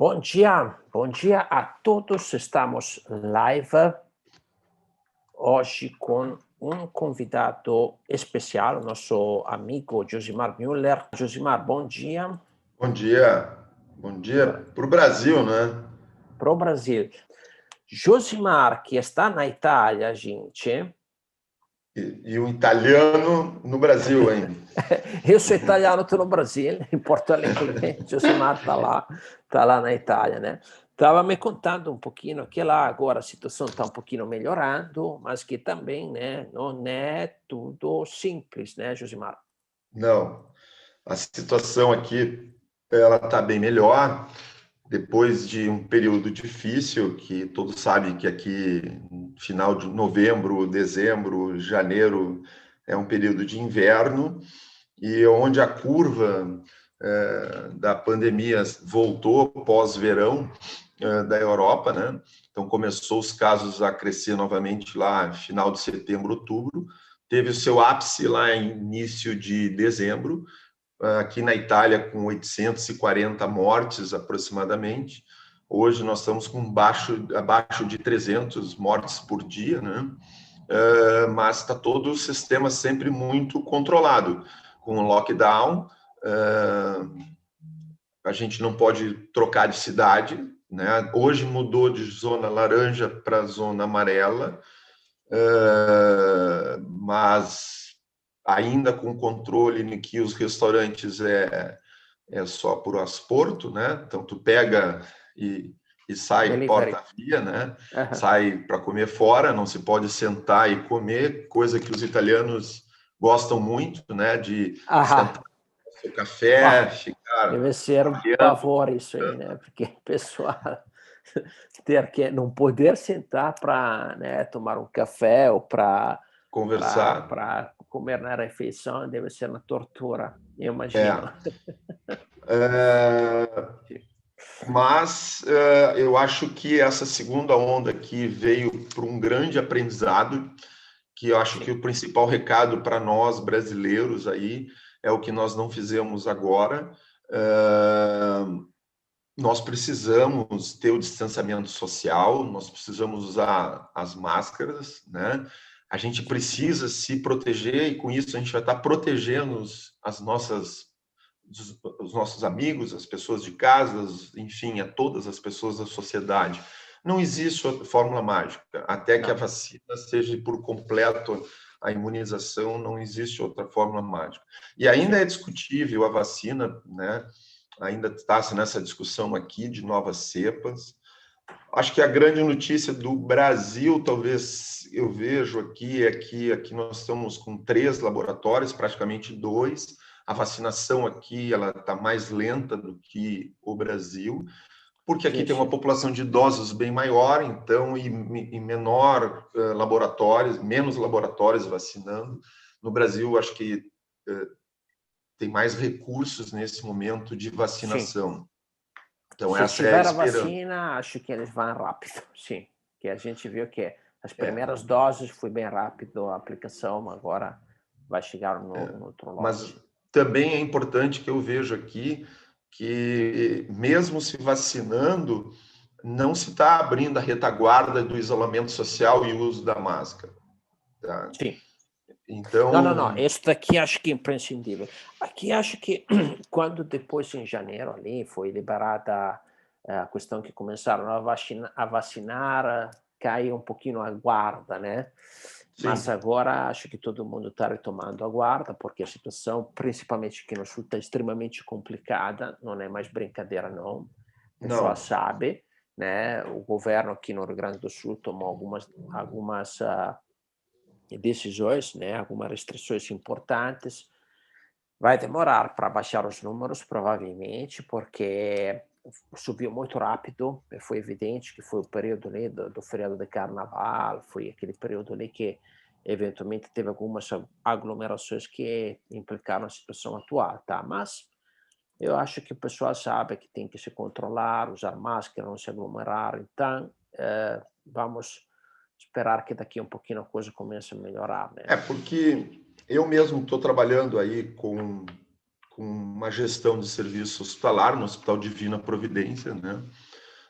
Bom dia a todos. Estamos live hoje com um convidado especial, nosso amigo Josimar Müller. Josimar, bom dia. Bom dia. Bom dia para o Brasil, né? Para o Brasil. Josimar, que está na Itália, gente. E um italiano no Brasil ainda. Eu sou italiano, estou no Brasil, em Porto Alegre. Josimar está lá na Itália, né? Estava me contando um pouquinho que lá agora a situação está um pouquinho melhorando, mas que também, né, não é tudo simples, né, Josimar? Não, a situação aqui ela está bem melhor depois de um período difícil que todos sabem que aqui final de novembro, dezembro, janeiro é um período de inverno e onde a curva da pandemia voltou pós-verão da Europa, né? Então começou os casos a crescer novamente lá final de setembro, outubro, teve o seu ápice lá em início de dezembro, aqui na Itália com 840 mortes aproximadamente. Hoje nós estamos com abaixo de 300 mortes por dia, né? Mas está todo o sistema sempre muito controlado, com o lockdown. A gente não pode trocar de cidade, né? Hoje mudou de zona laranja para zona amarela, mas ainda com controle em que os restaurantes é só por asporto, né? Então tu pega e sai Delivery. porta via, né? Sai para comer fora, não se pode sentar e comer, coisa que os italianos gostam muito, né? De sentar o café, ficar deve ser um pavor isso aí, né? Porque o pessoal ter que não poder sentar para, né, tomar um café ou para conversar, para comer na refeição deve ser uma tortura, eu imagino. Mas eu acho que essa segunda onda aqui veio para um grande aprendizado, que eu acho que o principal recado para nós brasileiros aí é o que nós não fizemos agora. Nós precisamos ter o distanciamento social, nós precisamos usar as máscaras, né? A gente precisa se proteger e com isso a gente vai estar protegendo os nossos amigos, as pessoas de casa, enfim, a todas as pessoas da sociedade. Não existe outra fórmula mágica. Até que a vacina seja por completo a imunização, não existe outra fórmula mágica. E ainda é discutível a vacina, né? Ainda está-se nessa discussão aqui de novas cepas. Acho que a grande notícia do Brasil, talvez eu vejo aqui, é que aqui nós estamos com 3 laboratórios, praticamente 2. A vacinação aqui ela está mais lenta do que o Brasil, porque aqui tem uma população de idosos bem maior, então, e menor laboratórios, menos laboratórios vacinando. No Brasil, acho que tem mais recursos nesse momento de vacinação. Sim. Então, se essa é tiver a a esperança. vacina, acho que eles vão rápido, sim. Que a gente viu que as primeiras doses foi bem rápido a aplicação, agora vai chegar no outro lote. Mas também é importante que eu vejo aqui que, mesmo se vacinando, não se está abrindo a retaguarda do isolamento social e uso da máscara. Tá? Sim. Então... Não. Isso daqui acho que é imprescindível. Aqui acho que quando depois, em janeiro, ali foi liberada a questão que começaram a vacinar, caiu um pouquinho a guarda, né? Sim. Mas agora acho que todo mundo está retomando a guarda, porque a situação, principalmente aqui no Sul, está extremamente complicada, não é mais brincadeira, não. O pessoal sabe, né? O governo aqui no Rio Grande do Sul tomou algumas decisões, né? Algumas restrições importantes. Vai demorar para baixar os números, provavelmente, porque subiu muito rápido. Foi evidente que foi o período ali do feriado de carnaval, foi aquele período ali que eventualmente teve algumas aglomerações que implicaram a situação atual, tá? Mas eu acho que o pessoal sabe que tem que se controlar, usar máscara, não se aglomerar. Então, vamos esperar que daqui a um pouquinho a coisa comece a melhorar, né? Porque eu mesmo estou trabalhando aí com com uma gestão de serviço hospitalar no Hospital Divina Providência, né?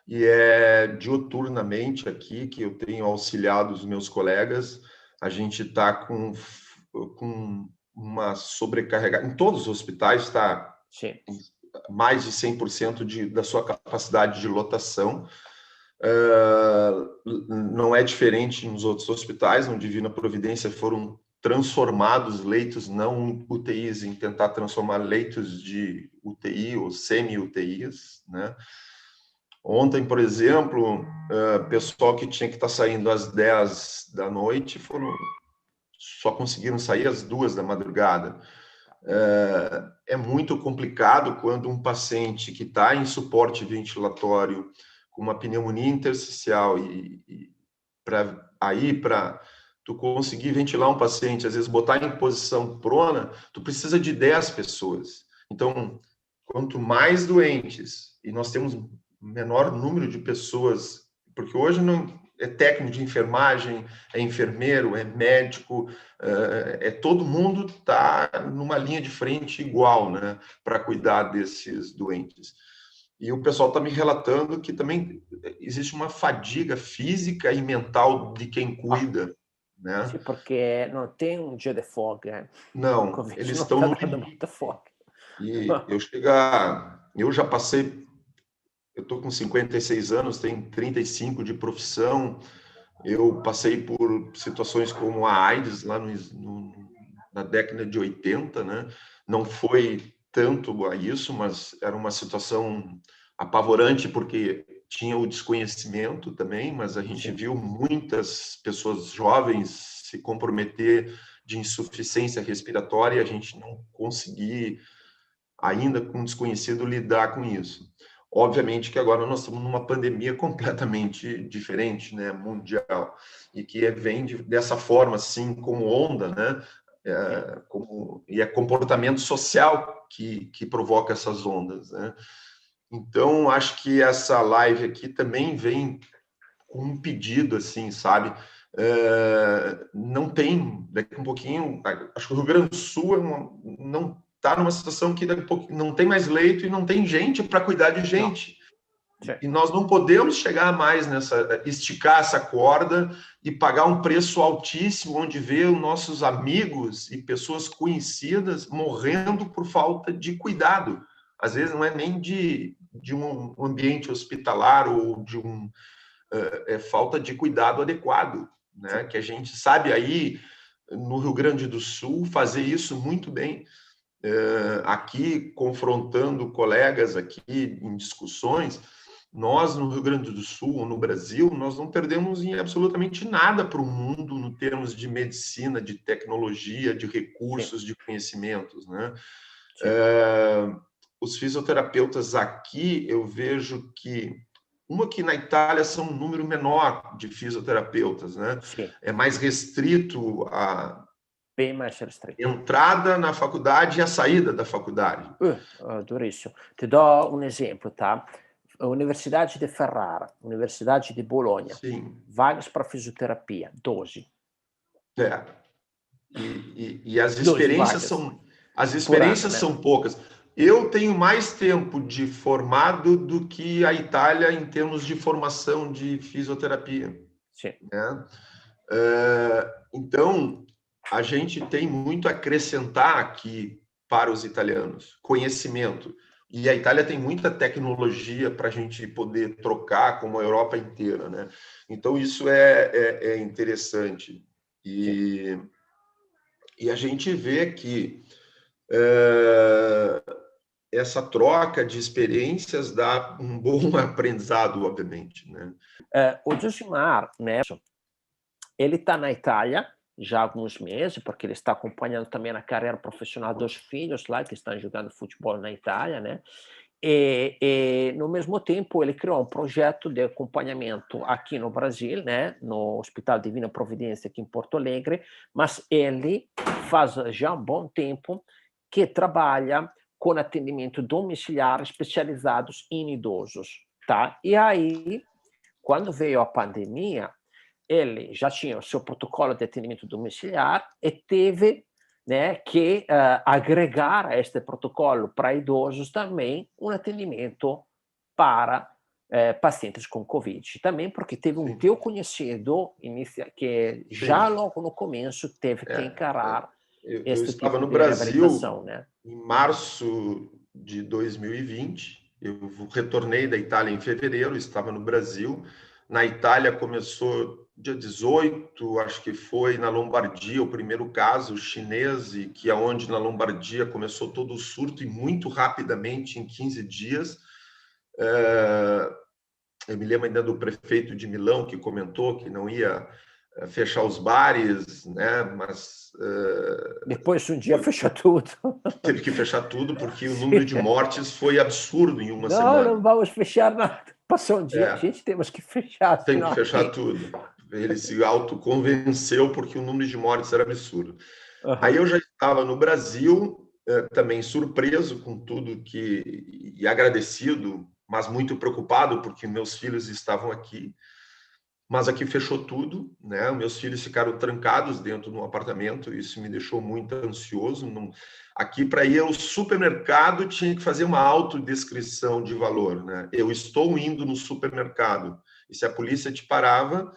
E é diuturnamente aqui que eu tenho auxiliado os meus colegas. A gente está com uma sobrecarregada. Em todos os hospitais está mais de 100% da sua capacidade de lotação. Não é diferente nos outros hospitais. No Divina Providência foram transformados leitos não UTIs em tentar transformar leitos de UTI ou semi-UTIs, né? Ontem, por exemplo, pessoal que tinha que estar saindo às 10 da noite só conseguiram sair às 2 da madrugada. É muito complicado quando um paciente que está em suporte ventilatório com uma pneumonia intersticial para tu conseguir ventilar um paciente, às vezes botar em posição prona, tu precisa de 10 pessoas. Então, quanto mais doentes, e nós temos menor número de pessoas, porque hoje não é técnico de enfermagem, é enfermeiro, é médico, todo mundo está numa linha de frente igual, né, para cuidar desses doentes. E o pessoal está me relatando que também existe uma fadiga física e mental de quem cuida, né? Sim, porque não tem um dia de folga. Não, eles estão no limite. E eu já passei, eu estou com 56 anos, tenho 35 de profissão, eu passei por situações como a AIDS lá na década de 80, né? Não foi tanto a isso, mas era uma situação apavorante porque tinha o desconhecimento também, mas a gente viu muitas pessoas jovens se comprometer de insuficiência respiratória e a gente não conseguir, ainda com desconhecido, lidar com isso. Obviamente que agora nós estamos numa pandemia completamente diferente, né, mundial, e que vem dessa forma, assim, como onda, né, e é comportamento social que provoca essas ondas, né. Então, acho que essa live aqui também vem com um pedido, assim, sabe? Não tem, daqui a um pouquinho, acho que o Rio Grande do Sul não está numa situação que daqui a pouco não tem mais leito e não tem gente para cuidar de gente. E nós não podemos chegar mais esticar essa corda e pagar um preço altíssimo, onde ver os nossos amigos e pessoas conhecidas morrendo por falta de cuidado. Às vezes não é nem de um ambiente hospitalar ou de falta de cuidado adequado, né? Que a gente sabe aí no Rio Grande do Sul fazer isso muito bem. Aqui, confrontando colegas aqui em discussões, nós no Rio Grande do Sul ou no Brasil, nós não perdemos em absolutamente nada para o mundo no termos de medicina, de tecnologia, de recursos, de conhecimentos, né? Os fisioterapeutas aqui, eu vejo que que na Itália são um número menor de fisioterapeutas, né? É mais restrito bem mais restrito. Entrada na faculdade e a saída da faculdade. Durissimo. Ti do un esempio, tá? Universidade de Ferrara, Universidade de Bolonha. Sim. Vagas para fisioterapia, 12. E as experiências são poucas. Eu tenho mais tempo de formado do que a Itália em termos de formação de fisioterapia. Sim. Né? Então, a gente tem muito a acrescentar aqui para os italianos, conhecimento. E a Itália tem muita tecnologia para a gente poder trocar, como a Europa inteira, né? Então, isso é interessante. E a gente vê que essa troca de experiências dá um bom aprendizado, obviamente, né? O Josimar, né, ele está na Itália já há alguns meses, porque ele está acompanhando também a carreira profissional dos filhos lá, que estão jogando futebol na Itália, né? E no mesmo tempo ele criou um projeto de acompanhamento aqui no Brasil, né, no Hospital Divina Providência aqui em Porto Alegre, mas ele faz já um bom tempo que trabalha com atendimento domiciliar especializados em idosos, tá? E aí, quando veio a pandemia, ele já tinha o seu protocolo de atendimento domiciliar e teve né, que agregar a este protocolo para idosos também um atendimento para pacientes com Covid. Também porque teve um Sim, teu conhecido que já sim. logo no começo teve que encarar Eu este estava tipo no de Brasil reabilitação, né? em março de 2020. Eu retornei da Itália em fevereiro, estava no Brasil. Na Itália começou dia 18, acho que foi na Lombardia o primeiro caso chinês, e que é onde na Lombardia começou todo o surto e muito rapidamente, em 15 dias. Eu me lembro ainda do prefeito de Milão que comentou que não ia fechar os bares, né? Mas Depois um dia fechou tudo. teve que fechar tudo porque o número Sim. de mortes foi absurdo em uma Não, não semana. vamos fechar nada. Passou um dia, gente, temos que fechar, Tem que senão fechar aqui. tudo. Ele se autoconvenceu porque o número de mortes era absurdo. Aí Aham. eu já estava no Brasil, também surpreso com tudo e agradecido, mas muito preocupado porque meus filhos estavam aqui. Mas aqui fechou tudo, né? Meus filhos ficaram trancados dentro de um apartamento, isso me deixou muito ansioso. Aqui, para ir ao supermercado, tinha que fazer uma autodescrição de valor, né? Eu estou indo no supermercado. E se a polícia te parava,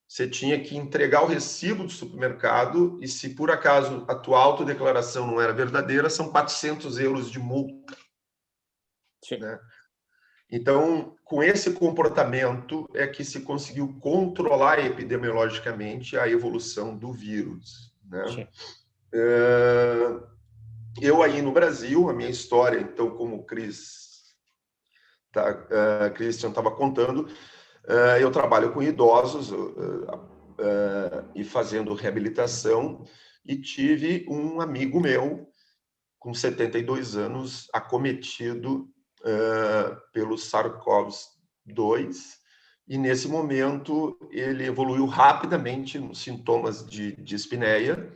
você tinha que entregar o recibo do supermercado, e se por acaso a tua autodeclaração não era verdadeira, são 400 euros de multa, Sim, né? Então, com esse comportamento é que se conseguiu controlar epidemiologicamente a evolução do vírus, né? sim. Eu aí no Brasil, a minha história, então, como o Christian estava contando, eu trabalho com idosos e fazendo reabilitação, e tive um amigo meu com 72 anos acometido pelo SARS-CoV-2, e nesse momento ele evoluiu rapidamente nos sintomas de dispneia,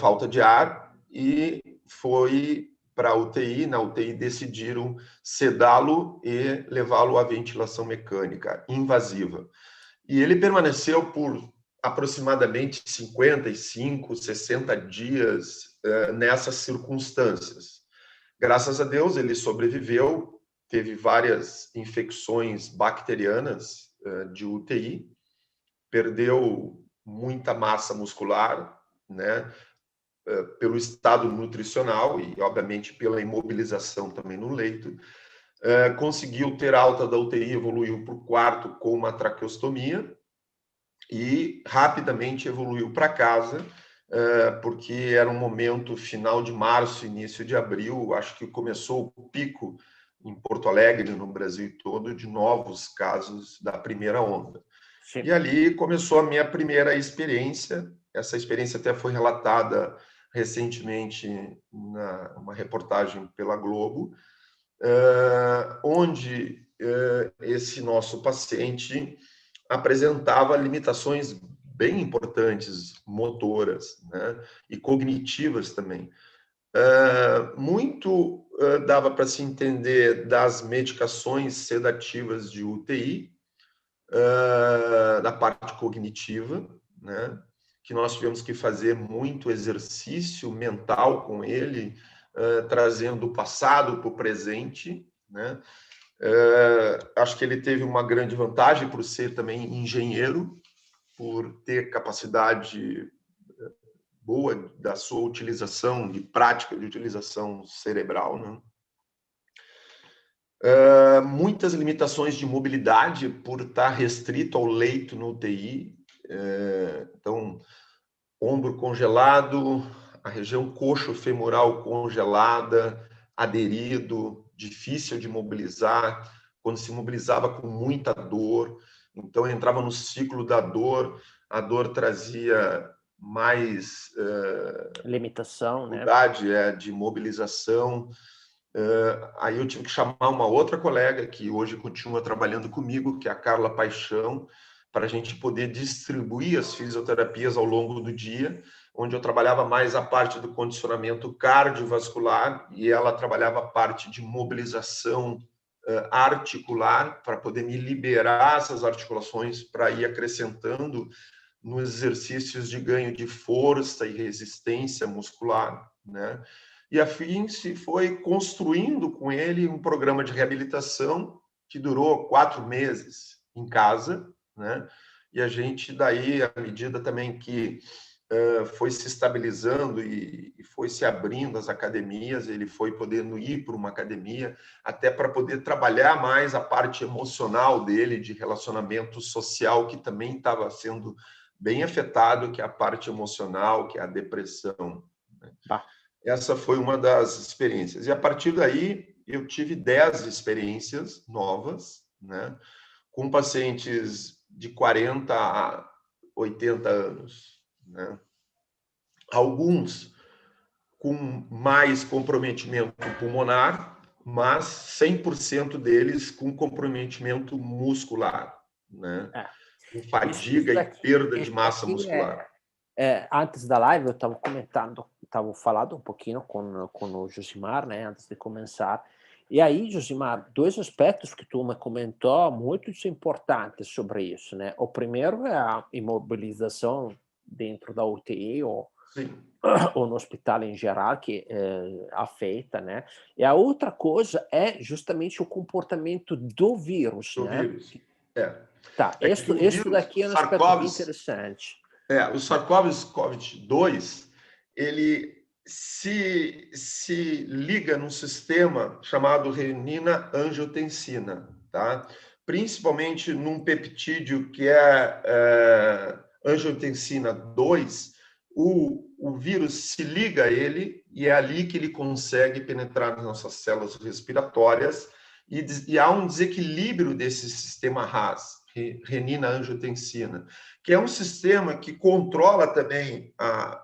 falta de ar, e foi para a UTI. Na UTI decidiram sedá-lo e levá-lo à ventilação mecânica invasiva. E ele permaneceu por aproximadamente 55, 60 dias nessas circunstâncias. Graças a Deus, ele sobreviveu, teve várias infecções bacterianas de UTI, perdeu muita massa muscular, né, pelo estado nutricional e, obviamente, pela imobilização também no leito. Conseguiu ter alta da UTI, evoluiu para o quarto com uma traqueostomia e rapidamente evoluiu para casa, porque era um momento final de março, início de abril. Acho que começou o pico em Porto Alegre, no Brasil todo, de novos casos da primeira onda. Sim. E ali começou a minha primeira experiência. Essa experiência até foi relatada recentemente numa reportagem pela Globo, onde esse nosso paciente apresentava limitações bem importantes, motoras, né, e cognitivas também. Muito dava para se entender das medicações sedativas de UTI, da parte cognitiva, né, que nós tivemos que fazer muito exercício mental com ele, trazendo o passado para o presente, né. Acho que ele teve uma grande vantagem por ser também engenheiro, por ter capacidade boa da sua utilização, de prática de utilização cerebral, né? Muitas limitações de mobilidade por estar restrito ao leito no UTI. Então, ombro congelado, a região coxo-femoral congelada, aderido, difícil de mobilizar, quando se mobilizava com muita dor. Então, entrava no ciclo da dor, a dor trazia mais Limitação, né? dificuldade de mobilização. Aí eu tive que chamar uma outra colega que hoje continua trabalhando comigo, que é a Carla Paixão, para a gente poder distribuir as fisioterapias ao longo do dia, onde eu trabalhava mais a parte do condicionamento cardiovascular e ela trabalhava a parte de mobilização articular, para poder me liberar essas articulações para ir acrescentando nos exercícios de ganho de força e resistência muscular, né? E a FINSE foi construindo com ele um programa de reabilitação que durou 4 meses em casa, né? E a gente daí, à medida também que foi se estabilizando e foi se abrindo as academias, ele foi podendo ir para uma academia, até para poder trabalhar mais a parte emocional dele, de relacionamento social, que também estava sendo bem afetado, que é a parte emocional, que é a depressão. Bah. Essa foi uma das experiências. E a partir daí, eu tive 10 experiências novas, né, com pacientes de 40 a 80 anos, né? Alguns com mais comprometimento pulmonar, mas 100% deles com comprometimento muscular, né? É. Com Isso fadiga e daqui, perda de esse massa daqui muscular. antes da live eu estava comentando, estava falando um pouquinho com o Josimar, né, antes de começar. E aí, Josimar, dois aspectos que tu me comentou muito importantes sobre isso, né? O primeiro é a imobilização dentro da UTI Sim, ou no hospital em geral que afeta, né? E a outra coisa é justamente o comportamento do vírus, do né? vírus. É, Tá, é que o isso vírus, daqui é um aspecto bem interessante. o SARS-CoV-2, ele se liga num sistema chamado renina-angiotensina, tá? Principalmente num peptídeo que é angiotensina 2, o vírus se liga a ele e é ali que ele consegue penetrar nas nossas células respiratórias e há um desequilíbrio desse sistema RAS, renina-angiotensina, que é um sistema que controla também,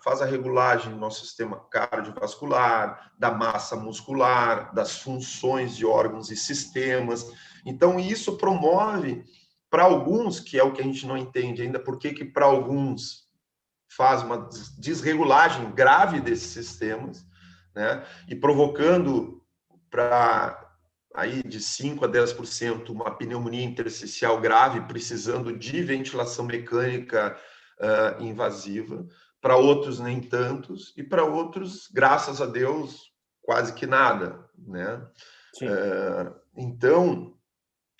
faz a regulagem do nosso sistema cardiovascular, da massa muscular, das funções de órgãos e sistemas. Então, isso promove, para alguns, que é o que a gente não entende ainda, por que para alguns faz uma desregulagem grave desses sistemas, né? E provocando para aí de 5 a 10% uma pneumonia intersticial grave, precisando de ventilação mecânica invasiva, para outros nem tantos, e para outros, graças a Deus, quase que nada, né? Sim. Então,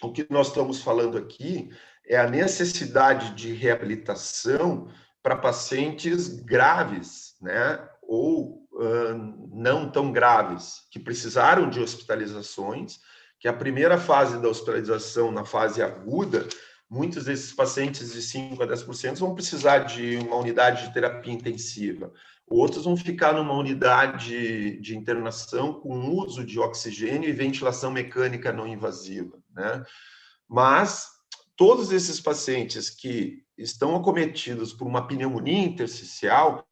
o que nós estamos falando aqui é a necessidade de reabilitação para pacientes graves, né? Ou não tão graves, que precisaram de hospitalizações, que a primeira fase da hospitalização, na fase aguda, muitos desses pacientes de 5 a 10% vão precisar de uma unidade de terapia intensiva. Outros vão ficar numa unidade de internação com uso de oxigênio e ventilação mecânica não invasiva, né? Mas todos esses pacientes que estão acometidos por uma pneumonia intersticial,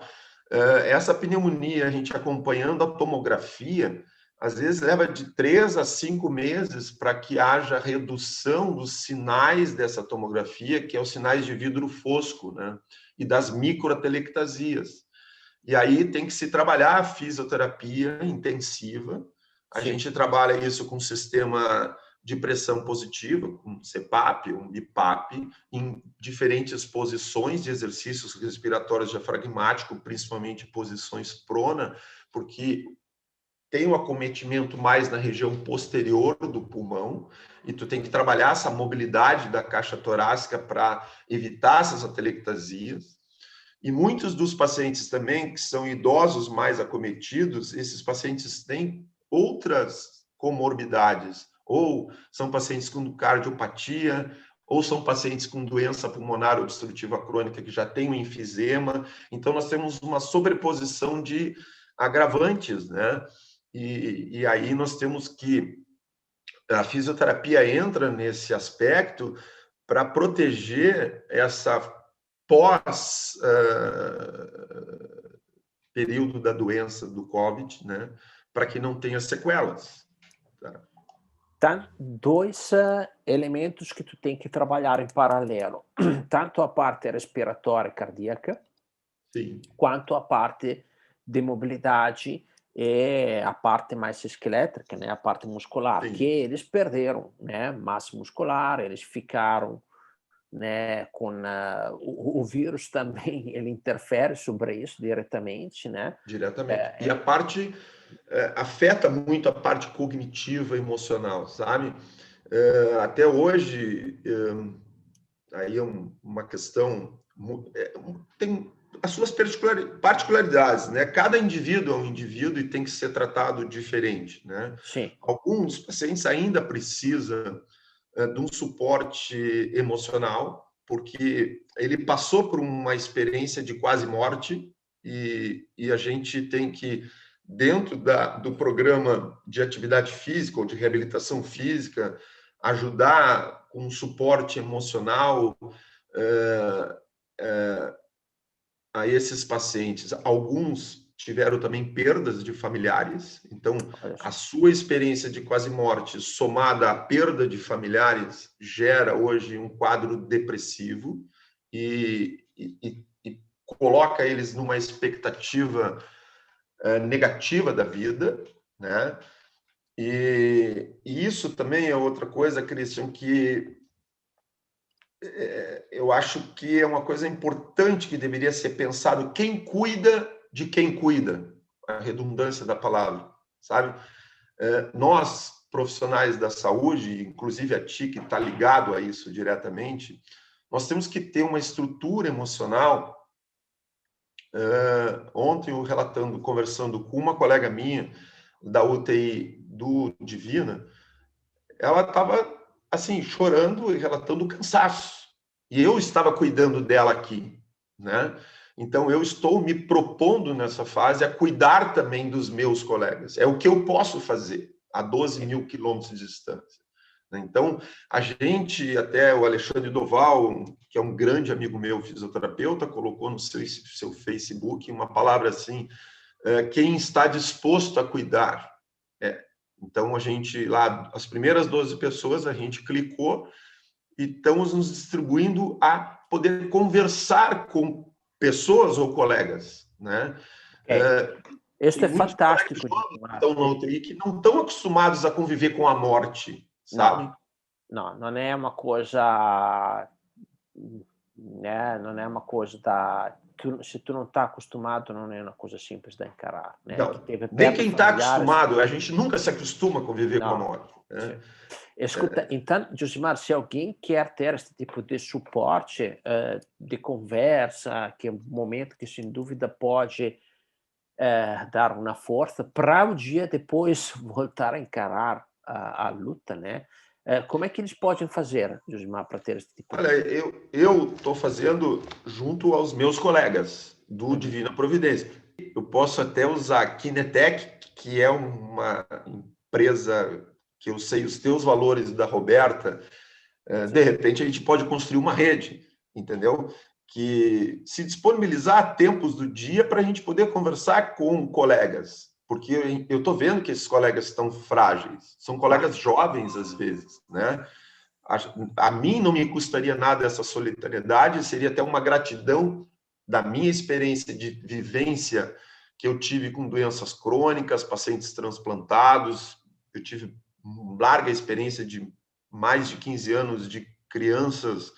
essa pneumonia, a gente acompanhando a tomografia, às vezes leva de 3 a 5 meses para que haja redução dos sinais dessa tomografia, que é os sinais de vidro fosco, né? E das microtelectasias. E aí tem que se trabalhar a fisioterapia intensiva. A Sim. gente trabalha isso com sistema de pressão positiva, com CPAP, um BIPAP, em diferentes posições de exercícios respiratórios diafragmáticos, principalmente posições prona, porque tem um acometimento mais na região posterior do pulmão, e tu tem que trabalhar essa mobilidade da caixa torácica para evitar essas atelectasias. E muitos dos pacientes também, que são idosos mais acometidos, esses pacientes têm outras comorbidades, ou são pacientes com cardiopatia, ou são pacientes com doença pulmonar obstrutiva crônica que já tem um enfisema. Então, nós temos uma sobreposição de agravantes, né? E aí nós temos que a fisioterapia entra nesse aspecto para proteger essa pós período da doença do COVID, né, para que não tenha sequelas. Tá? Tá? Dois elementos que tu tem que trabalhar em paralelo, tanto a parte respiratória e cardíaca, Sim. quanto a parte de mobilidade e a parte mais esquelética, né, a parte muscular, Sim. que eles perderam, né, massa muscular, eles ficaram né? Com o vírus também, ele interfere sobre isso diretamente, né? Diretamente. E a parte afeta muito a parte cognitiva, emocional, sabe? Até hoje, aí é uma questão, tem as suas particularidades, né? Cada indivíduo é um indivíduo e tem que ser tratado diferente, né? Sim. Alguns pacientes ainda precisam de um suporte emocional, porque ele passou por uma experiência de quase morte e a gente tem que, dentro do programa de atividade física ou de reabilitação física, ajudar com suporte emocional a esses pacientes. Alguns tiveram também perdas de familiares, então a sua experiência de quase morte, somada à perda de familiares, gera hoje um quadro depressivo e coloca eles numa expectativa negativa da vida, né? E isso também é outra coisa, Christian, que eu acho que é uma coisa importante que deveria ser pensado: quem cuida de quem cuida, a redundância da palavra, sabe? Nós, profissionais da saúde, inclusive a ti que está ligado a isso diretamente, nós temos que ter uma estrutura emocional. Ontem eu conversando com uma colega minha da UTI do Divina, ela estava assim chorando e relatando o cansaço. E eu estava cuidando dela aqui, né? Então eu estou me propondo nessa fase a cuidar também dos meus colegas. É o que eu posso fazer a 12 mil quilômetros de distância. Então a gente, até o Alexandre Doval, que é um grande amigo meu, fisioterapeuta, colocou no seu Facebook uma palavra assim: quem está disposto a cuidar. Então, a gente lá, as primeiras 12 pessoas, a gente clicou e estamos nos distribuindo a poder conversar com pessoas ou colegas, né? Isso é fantástico. Estão na UTI que não estão acostumados a conviver com a morte, sabe? Não é uma coisa, né? Não é uma coisa se tu não está acostumado, não é uma coisa simples de encarar, né? Não, nem quem está acostumado, a gente nunca se acostuma a conviver com a morte. Né? Escuta, então, Josimar, se alguém quer ter esse tipo de suporte, de conversa, que é um momento que sem dúvida pode dar uma força para o dia depois voltar a encarar a luta, né? Como é que eles podem fazer, Josimar, para ter esse tipo Olha, eu estou fazendo junto aos meus colegas do Divina Providência. Eu posso até usar a Kinetec, que é uma empresa que eu sei os teus valores da Roberta. De repente, a gente pode construir uma rede, entendeu? Que se disponibilizar tempos do dia para a gente poder conversar com colegas, porque eu estou vendo que esses colegas estão frágeis, são colegas jovens às vezes, né? A mim não me custaria nada essa solidariedade, seria até uma gratidão da minha experiência de vivência que eu tive com doenças crônicas, pacientes transplantados. Eu tive larga experiência de mais de 15 anos de crianças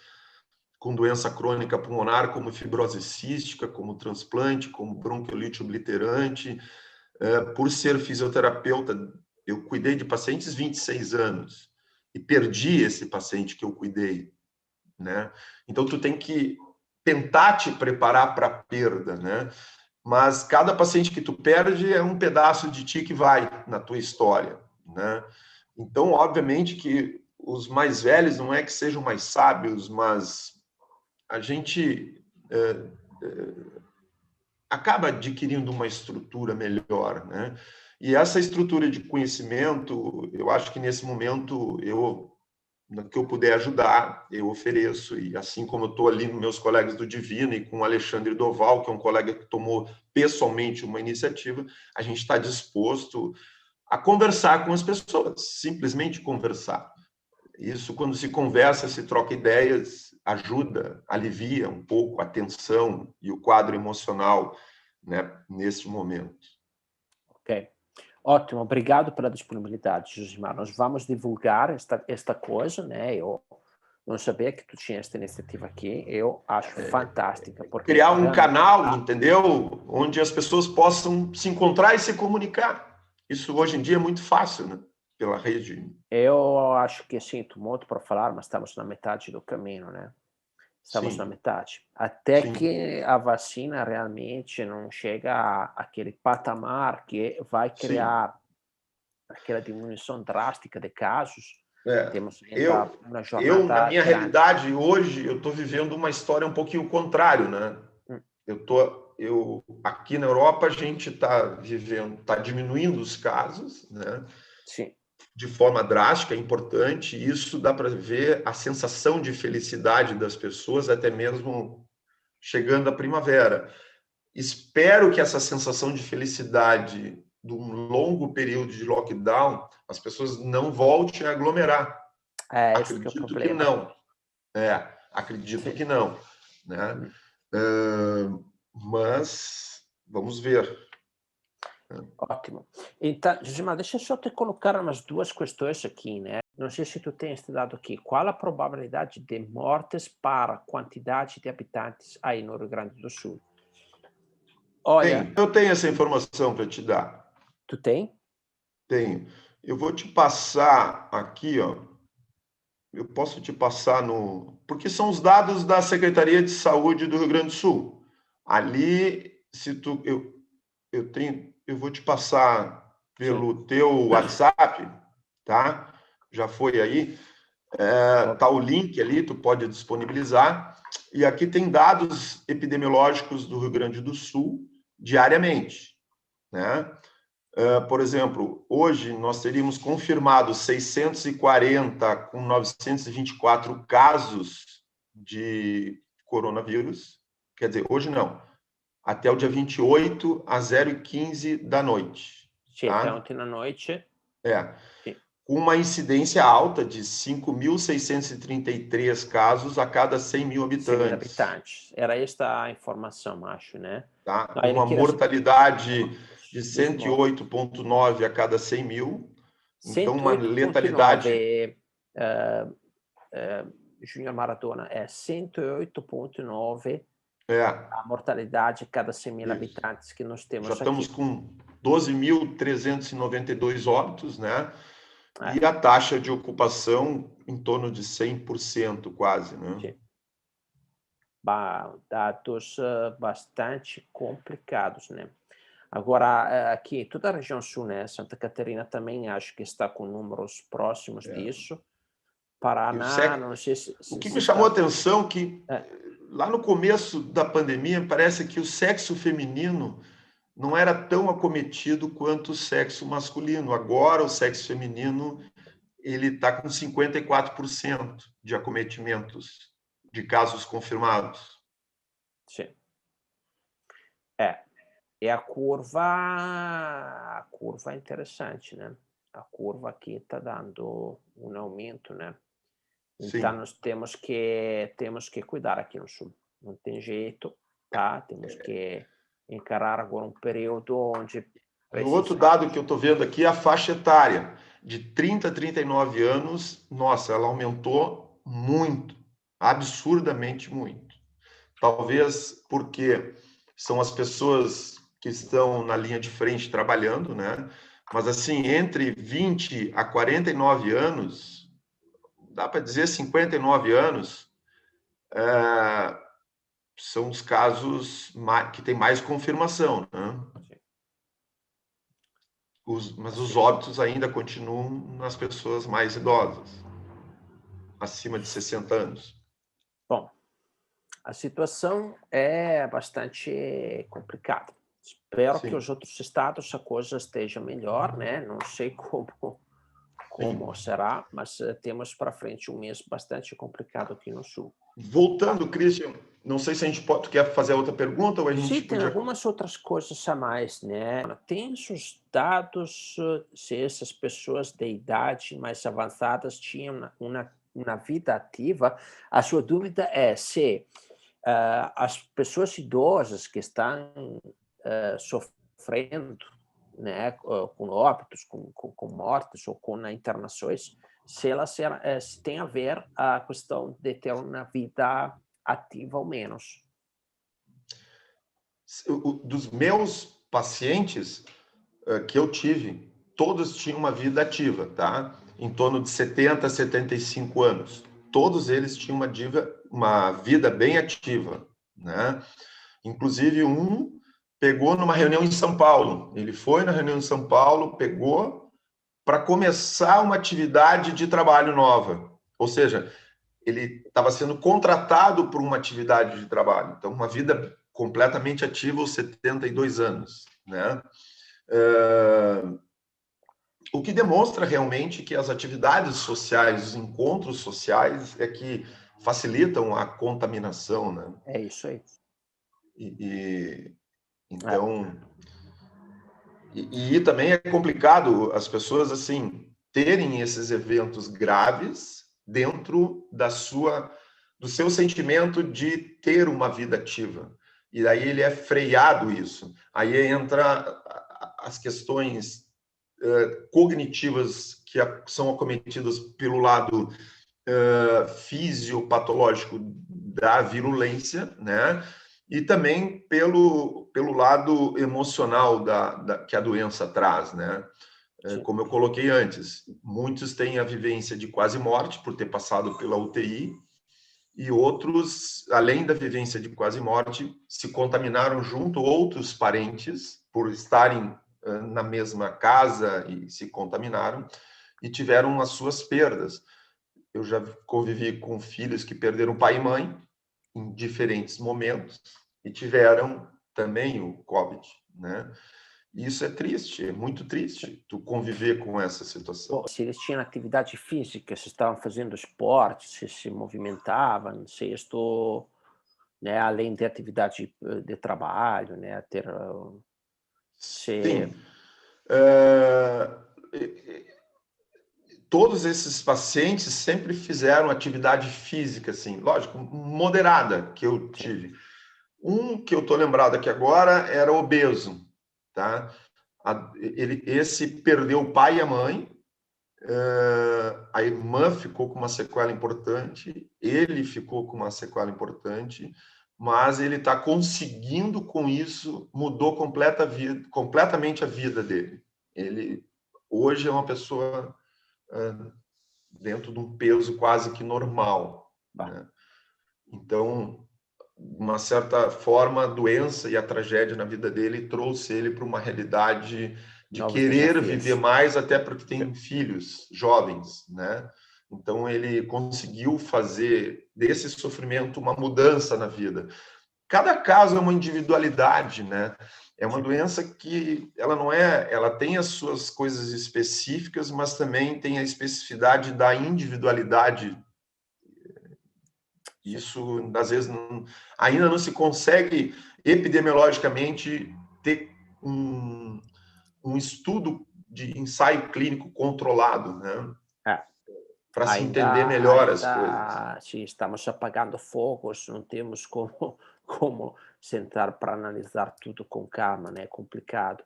com doença crônica pulmonar, como fibrose cística, como transplante, como bronquiolite obliterante. Por ser fisioterapeuta, eu cuidei de pacientes 26 anos e perdi esse paciente que eu cuidei, né? Então, tu tem que tentar te preparar para a perda, né? Mas cada paciente que tu perde é um pedaço de ti que vai na tua história, né? Então, obviamente que os mais velhos não é que sejam mais sábios, mas a gente acaba adquirindo uma estrutura melhor, né? E essa estrutura de conhecimento, eu acho que nesse momento no que eu puder ajudar, eu ofereço. E assim como eu estou ali nos meus colegas do Divina e com o Alexandre Doval, que é um colega que tomou pessoalmente uma iniciativa, a gente está disposto a conversar com as pessoas, simplesmente conversar. Isso, quando se conversa, se troca ideias, ajuda, alivia um pouco a tensão e o quadro emocional, né, nesse momento. Ok. Ótimo, obrigado pela disponibilidade, Josimar. Nós vamos divulgar esta coisa, né? Eu Não sabia que tu tinha essa iniciativa aqui. Eu acho fantástica. Porque criar um canal, entendeu? Onde as pessoas possam se encontrar e se comunicar. Isso hoje em dia é muito fácil, né? Pela rede. Eu acho que sinto muito por falar, mas estamos na metade do caminho, né? Estamos na Sim, metade. Até sim. que a vacina realmente não chega àquele patamar que vai Sim. criar aquela diminuição drástica de casos, É. temos ainda uma Na jornada minha grande. realidade, hoje, eu estou vivendo uma história um pouquinho contrário, né? Hum, Aqui na Europa, a gente está diminuindo os casos, né? Sim, De forma drástica, é importante. Isso dá para ver a sensação de felicidade das pessoas, até mesmo chegando a primavera. Espero que essa sensação de felicidade de um longo período de lockdown, as pessoas não voltem a aglomerar. é esse que é o Acredito que problema. não. Acredito Sim. que não, né? Hum, Mas vamos ver. Ótimo. Então, Josimar, deixa eu só te colocar umas duas questões aqui, né? Não sei se tu tens estudado aqui. Qual a probabilidade de mortes para a quantidade de habitantes aí no Rio Grande do Sul? Olha, Eu tenho essa informação para te dar. tu tem? Tenho. Eu vou te passar aqui, ó. Eu posso te passar no. Porque são os dados da Secretaria de Saúde do Rio Grande do Sul. Ali, se tu. Eu vou te passar Sim. pelo teu WhatsApp, tá? Já foi aí. Tá o link ali, tu pode disponibilizar. E aqui tem dados epidemiológicos do Rio Grande do Sul diariamente, né? Por exemplo, hoje nós teríamos confirmado 640 com 924 casos de coronavírus. Quer dizer, hoje não. Até o dia 28, às 0h15 da noite. Sì, até Tá? ontem à noite. É. Sì, Com uma incidência alta de 5.633 casos a cada 100 mil 100.000 habitantes. habitantes. Era esta a informação, acho, né? Tá? No, Com ele uma queria mortalidade de dos mortos. 108,9 a cada 100 mil. Então, uma letalidade. 108,9, eh, Júnior Maratona, é 108,9 É, a mortalidade a cada 100.000 isso. habitantes que nós Já temos estamos aqui. com 12.392 óbitos, né? É, E a taxa de ocupação em torno de 100%, quase, né? sim. Dados bastante complicados, né? Agora, aqui, toda a região sul, né? Santa Catarina também acho que está com números próximos É. disso. E Paraná, não sei se, o se, que se me chamou a está. atenção é que É, lá no começo da pandemia parece que o sexo feminino não era tão acometido quanto o sexo masculino. Agora o sexo feminino ele está com 54% de acometimentos de casos confirmados. sim. É, e a curva é interessante, né? A curva aqui está dando um aumento, né? Então Sim. nós temos que cuidar aqui no sul. Não tem jeito, tá? Temos que encarar agora um período onde E o outro dado que precisamos. eu estou vendo aqui é a faixa etária. De 30 a 39 anos, nossa, ela aumentou muito, absurdamente muito. Talvez porque são as pessoas que estão na linha de frente trabalhando, né? Mas assim, entre 20 a 49 anos, dá para dizer 59 anos, são os casos que têm mais confirmação, né? Sim, Mas os assim. óbitos ainda continuam nas pessoas mais idosas, acima de 60 anos. Bom, a situação é bastante complicada. Espero que os Sim, outros estados a coisa esteja melhor, né? Não sei como sim. será, mas temos para frente um mês bastante complicado aqui no sul. Tá? Voltando, Christian, não sei se a gente pode, quer fazer outra pergunta ou a Sim, gente tem podia. algumas outras coisas a mais, né? Tem os dados se essas pessoas de idade mais avançadas tinham uma vida ativa. A sua dúvida é se as pessoas idosas que estão sofrendo, né, com óbitos, com mortes ou com internações, se tem a ver a questão de ter uma vida ativa ou menos. Dos meus pacientes que eu tive, todos tinham uma vida ativa, tá? Em torno de 70 a 75 anos. Todos eles tinham uma vida bem ativa, né? Inclusive, um pegou numa reunião em São Paulo. Ele foi na reunião em São Paulo, pegou para começar uma atividade de trabalho nova. Ou seja, ele estava sendo contratado por uma atividade de trabalho. Então, uma vida completamente ativa aos 72 anos, né? O que demonstra realmente que as atividades sociais, os encontros sociais, é que facilitam a contaminação, né? É isso aí. Então, também é complicado as pessoas assim terem esses eventos graves dentro do seu sentimento de ter uma vida ativa. E aí ele é freado isso. Aí entra as questões cognitivas que são acometidas pelo lado fisiopatológico da virulência, né? E também pelo lado emocional que a doença traz, né? Como eu coloquei antes, muitos têm a vivência de quase morte por ter passado pela UTI, e outros, além da vivência de quase morte, se contaminaram junto outros parentes por estarem na mesma casa e se contaminaram e tiveram as suas perdas. Eu já convivi com filhos que perderam pai e mãe em diferentes momentos e tiveram também o COVID, né? E isso é triste, é muito triste tu conviver com essa situação. Se eles tinham atividade física, se estavam fazendo esporte, se movimentavam, se isto, né, além de atividade de trabalho, né, ter Sim. Todos esses pacientes sempre fizeram atividade física, assim, lógico, moderada, que eu tive. Um que eu estou lembrado aqui agora era obeso, tá? Esse perdeu o pai e a mãe, a irmã ficou com uma sequela importante, ele ficou com uma sequela importante, mas ele está conseguindo com isso, mudou completamente a vida dele. Ele hoje é uma pessoa dentro de um peso quase que normal, né? Então, de uma certa forma, a doença e a tragédia na vida dele trouxe ele para uma realidade de novos querer desafios. viver mais, até porque tem filhos jovens, né? Então, ele conseguiu fazer desse sofrimento uma mudança na vida. Cada caso é uma individualidade, né? É uma doença que ela não é, ela tem as suas coisas específicas, mas também tem a especificidade da individualidade. Isso, às vezes, ainda não se consegue epidemiologicamente ter um estudo de ensaio clínico controlado, né? Para se entender melhor as coisas. Sim, estamos apagando fogos, não temos como sentar para analisar tudo com calma, né? É complicado.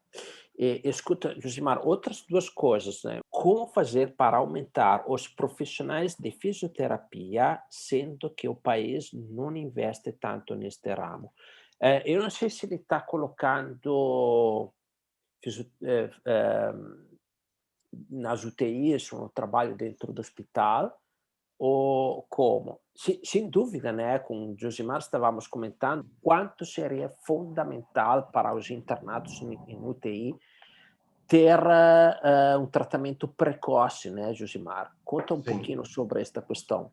Escuta, Josimar, outras duas coisas, né? Como fazer para aumentar os profissionais de fisioterapia, sendo que o país não investe tanto neste ramo? Eu não sei se ele está colocando nas UTIs, um trabalho dentro do hospital, ou como? Sem dúvida, né, com o Josimar estávamos comentando quanto seria fundamental para os internados em UTI ter um tratamento precoce, né, Josimar? Conta um pouquinho sobre esta questão.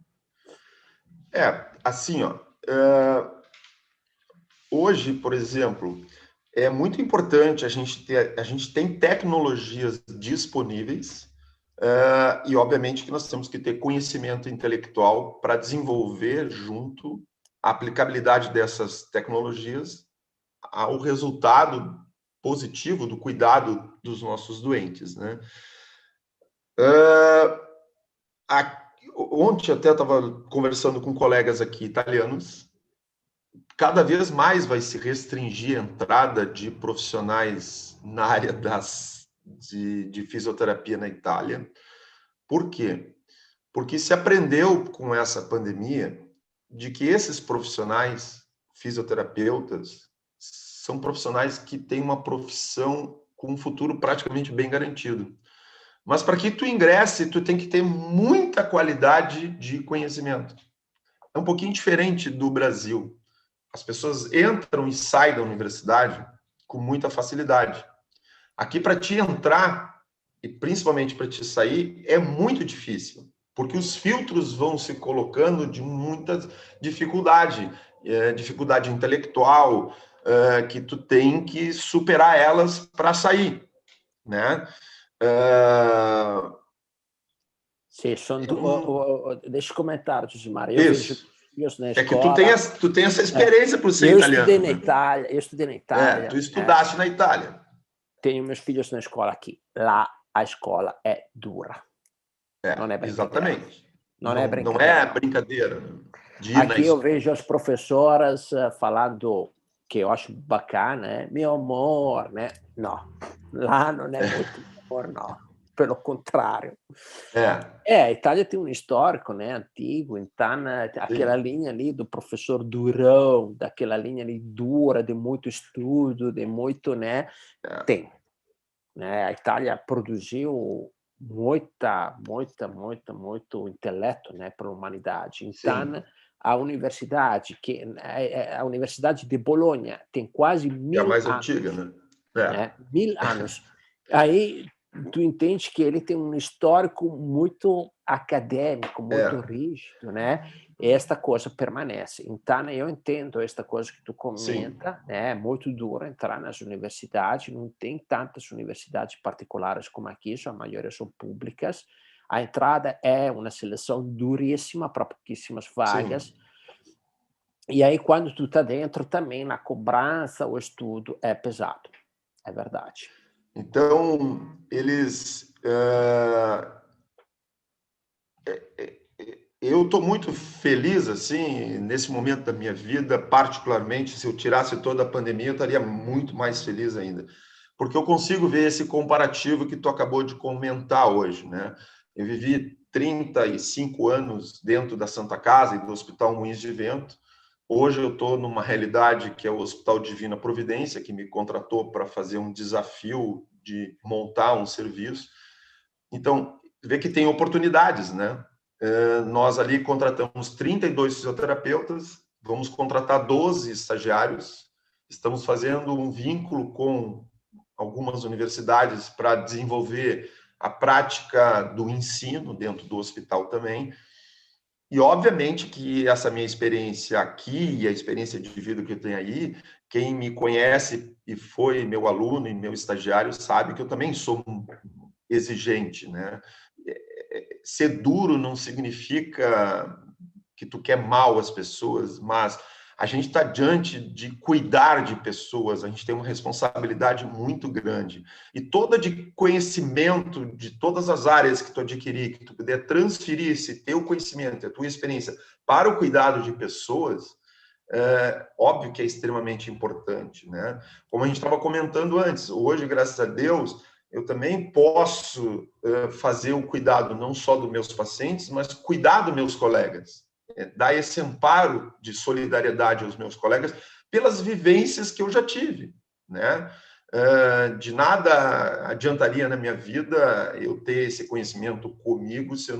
Assim, ó, hoje, por exemplo, é muito importante a gente tem tecnologias disponíveis, e obviamente que nós temos que ter conhecimento intelectual para desenvolver junto a aplicabilidade dessas tecnologias ao resultado positivo do cuidado dos nossos doentes, né? Ontem até estava conversando com colegas aqui italianos. Cada vez mais vai se restringir a entrada de profissionais na área de fisioterapia na Itália. Por quê? porque se aprendeu com essa pandemia de que esses profissionais, fisioterapeutas, são profissionais que têm uma profissão com um futuro praticamente bem garantido. Mas para que tu ingresse, tu tem que ter muita qualidade de conhecimento. É um pouquinho diferente do Brasil. As pessoas entram e saem da universidade com muita facilidade. Aqui, para te entrar, e principalmente para te sair, é muito difícil, porque os filtros vão se colocando de muita dificuldade, dificuldade intelectual, que tu tem que superar elas para sair, né? Sim, deixa eu comentar, Josimar. Eu vejo Isso. filhos na É que escola. tu tem essa experiência por ser italiano. Eu estudei na Itália. Tu estudaste na Itália. Tenho meus filhos na escola aqui. Lá a escola é dura. Não é brincadeira. Exatamente. Não é Não brincadeira. é brincadeira. Aqui eu vejo as professoras falando, que eu acho bacana, né? Meu amor, né? Não, lá não é muito amor, não. Pelo contrário. A Itália tem um histórico, né, antigo, então aquela linha ali do professor durão, daquela linha ali dura, de muito estudo, de muito, né, tem. Né? A Itália produziu muito intelecto, né, para a humanidade. Então, a universidade de Bolonha tem quase 1000 anos. É a mais antiga, né? 1000 anos. Aí tu entende que ele tem um histórico muito acadêmico, muito rígido, né? E esta coisa permanece. Então, eu entendo esta coisa que tu comenta, né? É muito duro entrar nas universidades, não tem tantas universidades particulares como aqui, a maioria são públicas. A entrada é uma seleção duríssima para pouquíssimas vagas. E aí, quando tu está dentro, também na cobrança, o estudo é pesado. É verdade. Então, eles... eu estou muito feliz, assim, nesse momento da minha vida, particularmente, se eu tirasse toda a pandemia, eu estaria muito mais feliz ainda. Porque eu consigo ver esse comparativo que tu acabou de comentar hoje, né? Eu vivi 35 anos dentro da Santa Casa e do Hospital Moinhos de Vento. Hoje eu estou numa realidade que é o Hospital Divina Providência, que me contratou para fazer um desafio de montar um serviço. Então, vê que tem oportunidades, né? Nós ali contratamos 32 fisioterapeutas, vamos contratar 12 estagiários, estamos fazendo um vínculo com algumas universidades para desenvolver a prática do ensino dentro do hospital também. E, obviamente, que essa minha experiência aqui e a experiência de vida que eu tenho aí, quem me conhece e foi meu aluno e meu estagiário sabe que eu também sou exigente, né? Ser duro não significa que tu quer mal às pessoas, mas a gente está diante de cuidar de pessoas, a gente tem uma responsabilidade muito grande. E toda de conhecimento de todas as áreas que tu adquirir, que tu puder transferir esse teu conhecimento, a tua experiência para o cuidado de pessoas, óbvio que é extremamente importante, né? Como a gente estava comentando antes, hoje, graças a Deus, eu também posso fazer o cuidado não só dos meus pacientes, mas cuidar dos meus colegas, dar esse amparo de solidariedade aos meus colegas pelas vivências que eu já tive, né? De nada adiantaria na minha vida eu ter esse conhecimento comigo se eu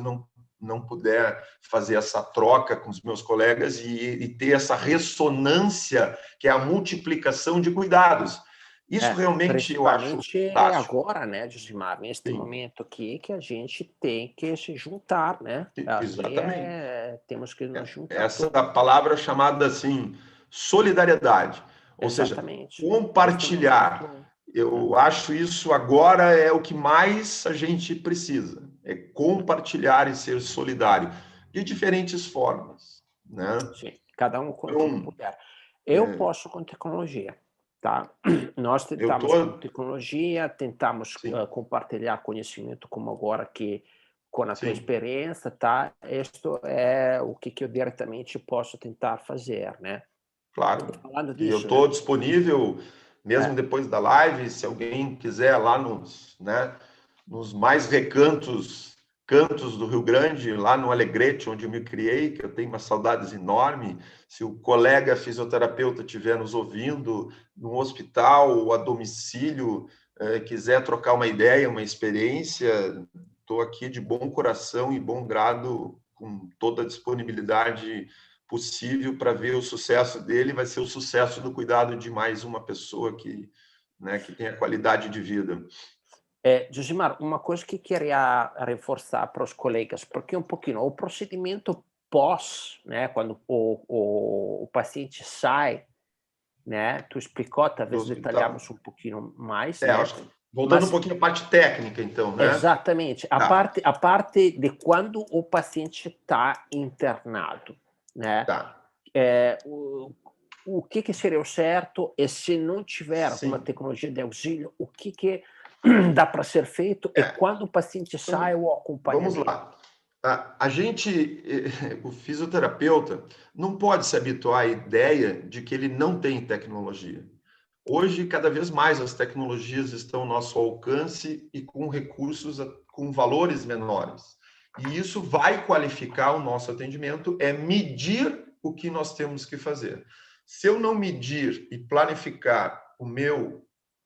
não puder fazer essa troca com os meus colegas e ter essa ressonância que é a multiplicação de cuidados. Isso realmente eu acho fantástico. Agora, né, Josimar, neste momento aqui, que a gente tem que se juntar, né? Exatamente. Temos que nos juntar. Essa palavra chamada assim, solidariedade. Ou seja, compartilhar. Eu acho isso agora é o que mais a gente precisa. É compartilhar e ser solidário. De diferentes formas, né? Sim, cada um como puder. Eu posso com tecnologia. Tá? Nós tentamos com tecnologia, tentamos compartilhar conhecimento como agora aqui com a tua experiência, tá? Isto é o que eu diretamente posso tentar fazer, né? Claro. Falando E disso, eu estou disponível, mesmo depois da live, se alguém quiser lá nos mais recantos cantos do Rio Grande, lá no Alegrete, onde eu me criei, que eu tenho uma saudades enorme. Se o colega fisioterapeuta estiver nos ouvindo, no hospital ou a domicílio, quiser trocar uma ideia, uma experiência, estou aqui de bom coração e bom grado, com toda a disponibilidade possível para ver o sucesso dele. Vai ser o sucesso do cuidado de mais uma pessoa que, né, que tenha qualidade de vida. Josimar, uma coisa que queria reforçar para os colegas, porque um pouquinho o procedimento pós, né, quando o paciente sai, né, tu explicou, talvez detalhamos um pouquinho mais, né? Acho que, voltando um pouquinho à parte técnica, então, né? Exatamente, a parte de quando o paciente está internado, né? O que seria o certo, e se não tiver alguma tecnologia de auxílio, o que dá para ser feito, e quando o paciente sai, o acompanhamento. Vamos lá. A gente, o fisioterapeuta, não pode se habituar à ideia de que ele não tem tecnologia. Hoje, cada vez mais, as tecnologias estão ao nosso alcance e com recursos, com valores menores. E isso vai qualificar o nosso atendimento, é medir o que nós temos que fazer. Se eu não medir e planificar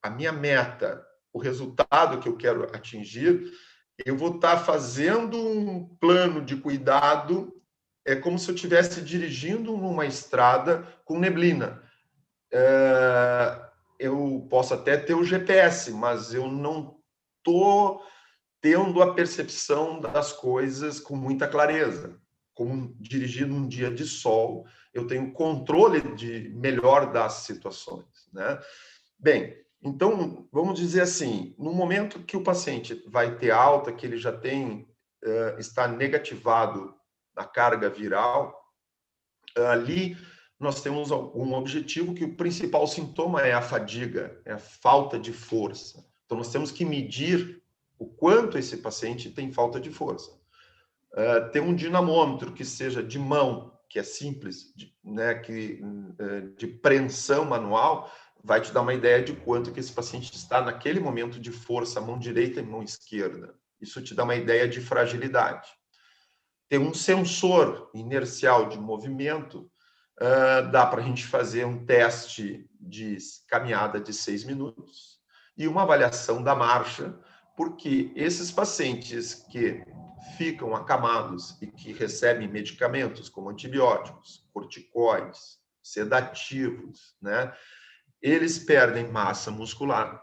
a minha meta, o resultado que eu quero atingir, eu vou estar fazendo um plano de cuidado, é como se eu estivesse dirigindo numa estrada com neblina. Eu posso até ter o GPS, mas eu não estou tendo a percepção das coisas com muita clareza. Como dirigir num dia de sol, eu tenho controle melhor das situações, né? Bem, então, vamos dizer assim, no momento que o paciente vai ter alta, que ele já está negativado na carga viral, ali nós temos um objetivo que o principal sintoma é a fadiga, é a falta de força. Então, nós temos que medir o quanto esse paciente tem falta de força. Ter um dinamômetro que seja de mão, que é simples, de preensão manual, vai te dar uma ideia de quanto que esse paciente está naquele momento de força, mão direita e mão esquerda. Isso te dá uma ideia de fragilidade. Ter um sensor inercial de movimento, dá para a gente fazer um teste de caminhada de 6 minutos e uma avaliação da marcha, porque esses pacientes que ficam acamados e que recebem medicamentos como antibióticos, corticoides, sedativos, né? Eles perdem massa muscular,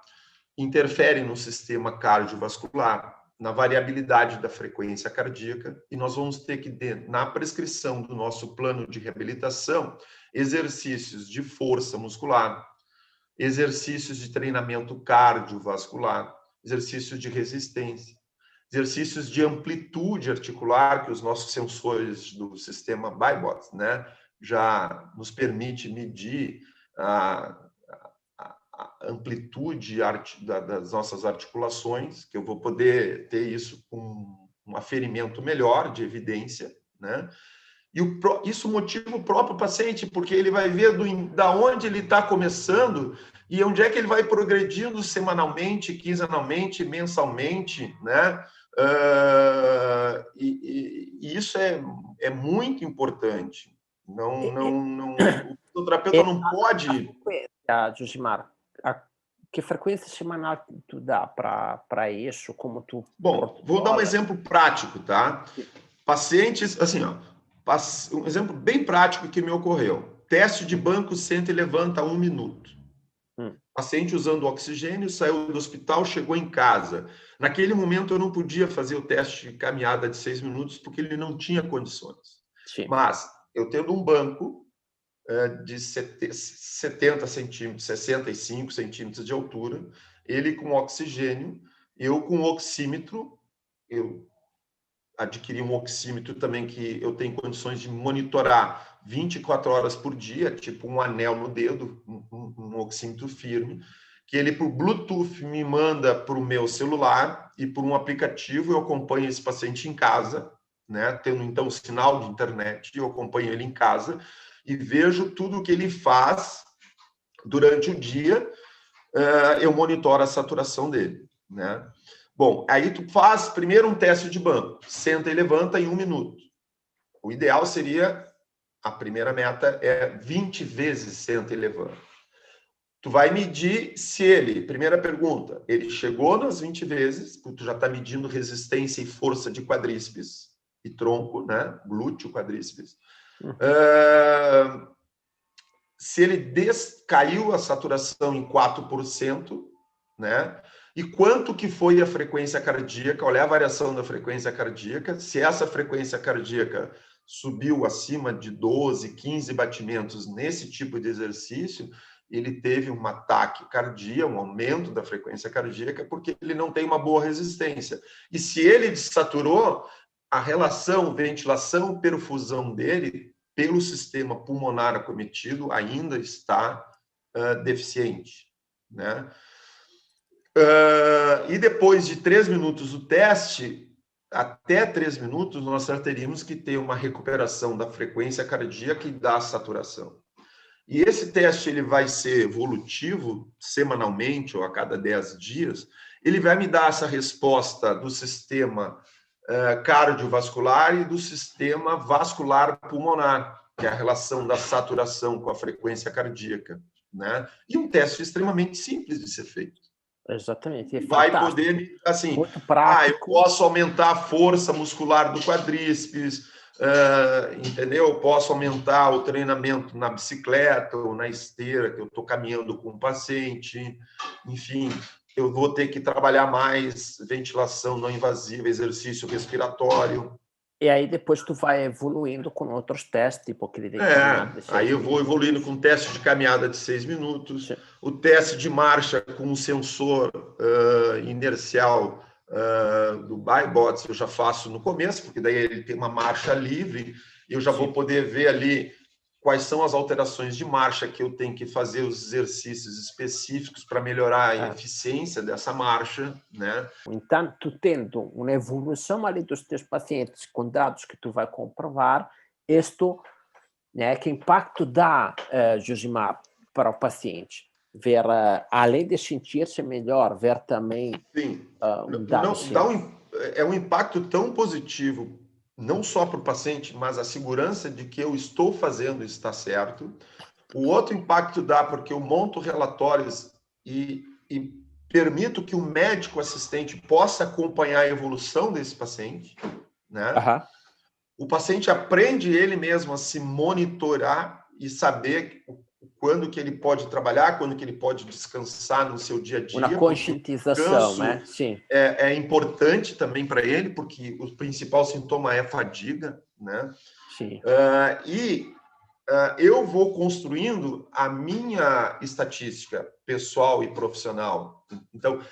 interferem no sistema cardiovascular, na variabilidade da frequência cardíaca, e nós vamos ter que, na prescrição do nosso plano de reabilitação, exercícios de força muscular, exercícios de treinamento cardiovascular, exercícios de resistência, exercícios de amplitude articular, que os nossos sensores do sistema BiBot, né, já nos permite medir a amplitude das nossas articulações, que eu vou poder ter isso com um aferimento melhor de evidência, né? E isso motiva o próprio paciente, porque ele vai ver da onde ele está começando e onde é que ele vai progredindo semanalmente, quinzenalmente, mensalmente, né? E isso é muito importante. O fisioterapeuta não pode... Josimar, que frequência semanal tu dá para isso? Como tu... Bom, vou dar um exemplo prático, tá? Pacientes, assim, ó, um exemplo bem prático que me ocorreu. Teste de banco, senta e levanta 1 minuto. Paciente usando oxigênio, saiu do hospital, chegou em casa. Naquele momento eu não podia fazer o teste de caminhada de 6 minutos porque ele não tinha condições. Sim. Mas eu tendo um banco de 70 centímetros, 65 centímetros de altura, ele com oxigênio, eu com oxímetro, eu adquiri um oxímetro também que eu tenho condições de monitorar 24 horas por dia, tipo um anel no dedo, um oxímetro firme, que ele por Bluetooth me manda para o meu celular e por um aplicativo eu acompanho esse paciente em casa, né? Tendo então sinal de internet, eu acompanho ele em casa e vejo tudo o que ele faz durante o dia, eu monitoro a saturação dele, né? Bom, aí tu faz primeiro um teste de banco, senta e levanta em 1 minuto. O ideal seria, a primeira meta é 20 vezes senta e levanta. Tu vai medir se ele, primeira pergunta, ele chegou nas 20 vezes, tu já está medindo resistência e força de quadríceps e tronco, né? Glúteo, quadríceps. Se ele caiu a saturação em 4%, né? E quanto que foi a frequência cardíaca, olha a variação da frequência cardíaca, se essa frequência cardíaca subiu acima de 12, 15 batimentos nesse tipo de exercício, ele teve um ataque cardíaco, um aumento da frequência cardíaca, porque ele não tem uma boa resistência. E se ele desaturou, a relação ventilação-perfusão dele, pelo sistema pulmonar acometido, ainda está deficiente, né? E depois de 3 minutos do teste, até 3 minutos, nós já teríamos que ter uma recuperação da frequência cardíaca e da saturação. E esse teste ele vai ser evolutivo semanalmente ou a cada 10 dias. Ele vai me dar essa resposta do sistema cardiovascular e do sistema vascular pulmonar, que é a relação da saturação com a frequência cardíaca, né? E um teste extremamente simples de ser feito. Exatamente, vai poder, assim, muito prático. Eu posso aumentar a força muscular do quadríceps, entendeu? Eu posso aumentar o treinamento na bicicleta ou na esteira, que eu estou caminhando com o paciente, enfim, eu vou ter que trabalhar mais ventilação não invasiva, exercício respiratório. E aí depois tu vai evoluindo com outros testes, tipo aquele de caminhada de 6 aí eu vou evoluindo com o teste de caminhada de 6 minutos, Sim. O teste de marcha com o sensor inercial do ByBots eu já faço no começo, porque daí ele tem uma marcha livre, e eu já Sim. vou poder ver ali quais são as alterações de marcha que eu tenho que fazer, os exercícios específicos para melhorar a eficiência dessa marcha, né? Então, tu tendo uma evolução ali dos teus pacientes com dados que tu vai comprovar, isto, né, que impacto dá, Josimar, para o paciente? Ver, além de sentir-se melhor, ver também é um impacto tão positivo, não só para o paciente, mas a segurança de que eu estou fazendo está certo. O outro impacto dá porque eu monto relatórios e permito que o médico assistente possa acompanhar a evolução desse paciente, né? O paciente aprende ele mesmo a se monitorar e saber quando que ele pode trabalhar, quando que ele pode descansar no seu dia a dia. Uma conscientização, né? Sim. É importante também para ele, porque o principal sintoma é fadiga, né? Sim. Eu vou construindo a minha estatística pessoal e profissional. Então,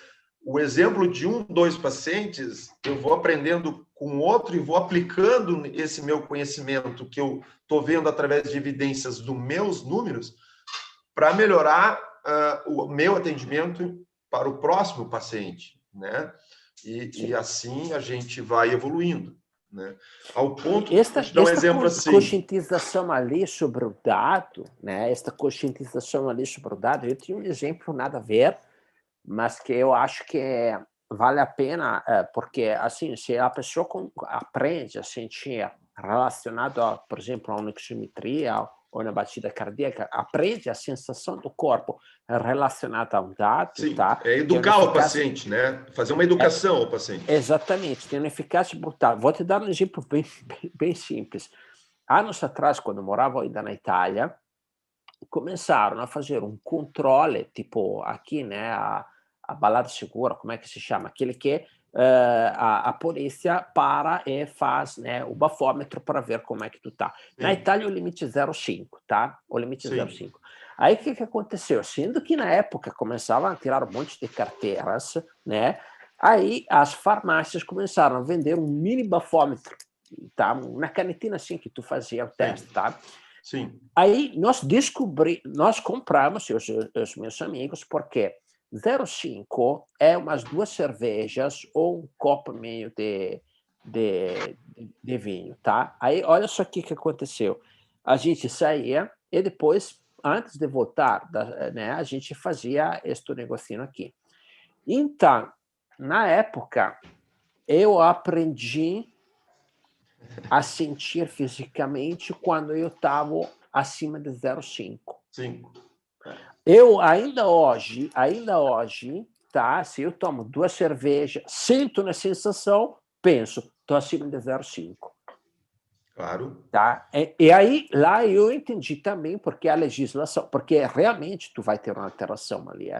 o exemplo de 1, 2 pacientes, eu vou aprendendo com outro e vou aplicando esse meu conhecimento que eu estou vendo através de evidências dos meus números para melhorar o meu atendimento para o próximo paciente, né? E assim a gente vai evoluindo, né? Ao ponto de dar um exemplo assim. Conscientização ali sobre o dado, né? Esta conscientização ali sobre o dado, eu tinha um exemplo nada a ver, mas que eu acho que vale a pena, porque assim, se a pessoa aprende a sentir relacionado, por exemplo, a uma oximetria ou na batida cardíaca, aprende a sensação do corpo relacionada a um dado. Sim, tá? Educar o paciente, né? Fazer uma educação ao paciente. Exatamente, tem uma eficácia brutal. Vou te dar um exemplo bem simples. Anos atrás, quando eu morava ainda na Itália, começaram a fazer um controle, tipo aqui, né, a balada segura, como é que se chama? Aquele que a polícia para e faz, né, o bafômetro para ver como é que tu tá. Na Itália, o limite é 0,5, tá? O limite é 0,5. Aí, o que aconteceu? Sendo que, na época, começavam a tirar um monte de carteiras, né? Aí, as farmácias começaram a vender um mini bafômetro, tá? Uma canetinha assim que tu fazia o teste, tá? Sim. Aí, nós compramos, os meus amigos, porque 0,5 é umas 2 cervejas ou um copo e meio de vinho, tá? Aí, olha só o que aconteceu. A gente saía e depois, antes de voltar, né, a gente fazia este negocinho aqui. Então, Na época, eu aprendi a sentir fisicamente quando eu estava acima de 0,5. 5. Eu ainda hoje, tá? Se eu tomo 2 cervejas, sinto na sensação, penso, estou acima de 0,5. Claro. Tá? E aí, lá eu entendi também porque a legislação, porque realmente tu vai ter uma alteração ali,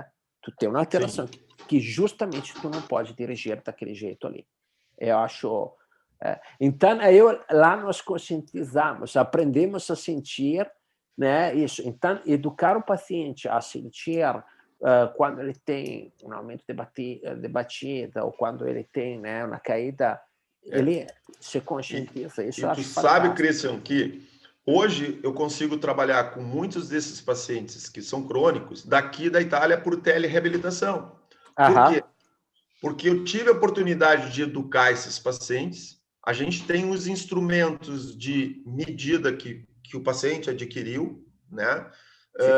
tu tem uma alteração Sim. que justamente tu não pode dirigir daquele jeito ali. Eu acho. Então, lá nós conscientizamos, aprendemos a sentir, né, isso. Então, educar o paciente a sentir quando ele tem um aumento de batida ou quando ele tem, né, uma caída, ele se conscientiza. Isso E eu tu acho sabe, fantástico. Christian, que hoje eu consigo trabalhar com muitos desses pacientes que são crônicos daqui da Itália por telereabilitação. Por Aham. quê? Porque eu tive a oportunidade de educar esses pacientes. A gente tem os instrumentos de medida que o paciente adquiriu, né? Sim.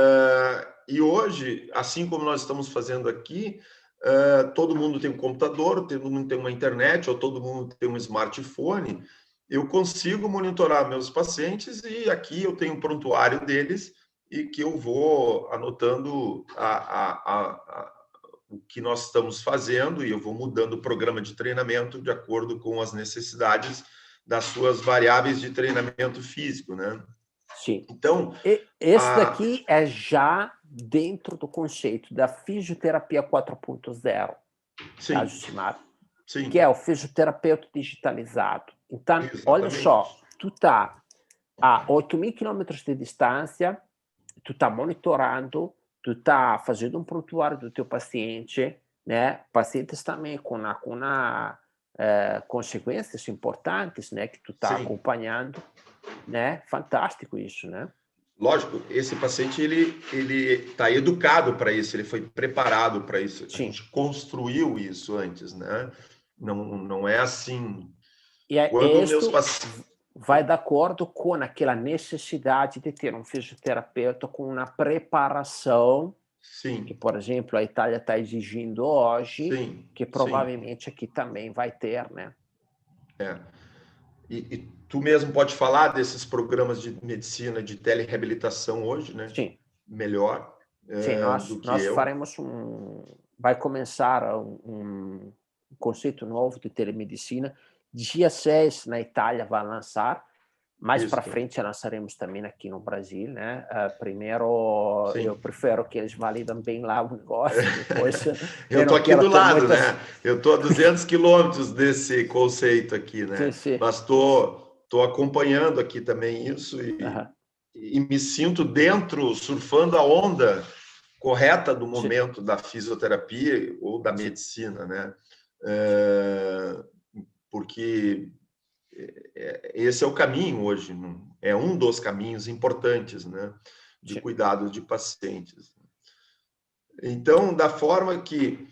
E hoje, assim como nós estamos fazendo aqui, todo mundo tem um computador, todo mundo tem uma internet, ou todo mundo tem um smartphone. Eu consigo monitorar meus pacientes e aqui eu tenho um prontuário deles e que eu vou anotando o que nós estamos fazendo e eu vou mudando o programa de treinamento de acordo com as necessidades das suas variáveis de treinamento físico, né? Sim. Então, Esse daqui é já dentro do conceito da fisioterapia 4.0, tá, sim, Jucimar? Que é sim, o fisioterapeuta digitalizado. Então, olha só, exatamente. tu tá a 8.000 quilômetros de distância, tu tá monitorando, tu tá fazendo um prontuário do teu paciente, né? Pacientes também com consequências importantes, né? Que tu tá Sim, acompanhando, né? Fantástico isso, né? lógico, esse paciente ele está educado para isso, ele foi preparado para isso. A Sim. gente construiu isso antes, né? Não é assim. E Quando meus isso pacientes. vai de acordo com aquela necessidade de ter um fisioterapeuta com uma preparação que, Sim, por exemplo, a Itália está exigindo hoje, sim, que sim. provavelmente aqui também vai ter, né? É. E tu mesmo pode falar desses programas de medicina de telereabilitação hoje, né? Sim, Melhor sim, do que nós eu. faremos vai começar um conceito novo de telemedicina. Dia 6 na Itália vai lançar, mais para Isso, frente lançaremos também aqui no Brasil, né? Primeiro, eu sim. prefiro que eles validam bem lá o negócio, depois Eu eu tô não aqui quero do ter lado, muitas... né? Eu tô a 200 quilômetros desse conceito aqui, Sim, né? sim. Mas tô acompanhando aqui também isso Uhum. e me sinto dentro, surfando a onda correta do Sim, momento da fisioterapia ou da sim, medicina, né? sim, Porque esse é o caminho hoje, é um dos caminhos importantes, né, de sim. cuidado de pacientes. Então, da forma que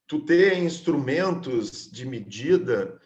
tu tem instrumentos de medida,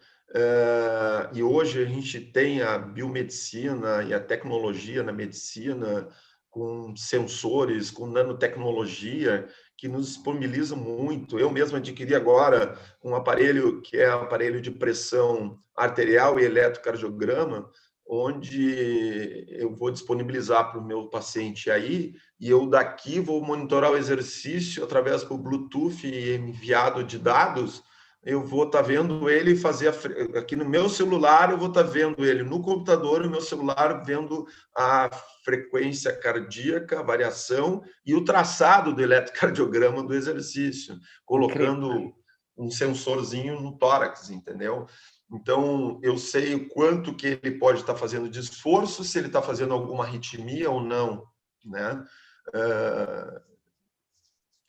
e hoje a gente tem a biomedicina e a tecnologia na medicina, com sensores, com nanotecnologia, que nos disponibilizam muito. Eu mesmo adquiri agora um aparelho que é um aparelho de pressão arterial e eletrocardiograma, onde eu vou disponibilizar para o meu paciente aí, e eu daqui vou monitorar o exercício através do Bluetooth e enviado de dados. Eu vou estar vendo ele fazer aqui no meu celular, eu vou estar vendo ele no computador, no meu celular vendo a frequência cardíaca, a variação e o traçado do eletrocardiograma do exercício, Incrível, né? colocando um sensorzinho no tórax, entendeu? Então, eu sei o quanto que ele pode estar fazendo de esforço, se ele está fazendo alguma arritmia ou não, né?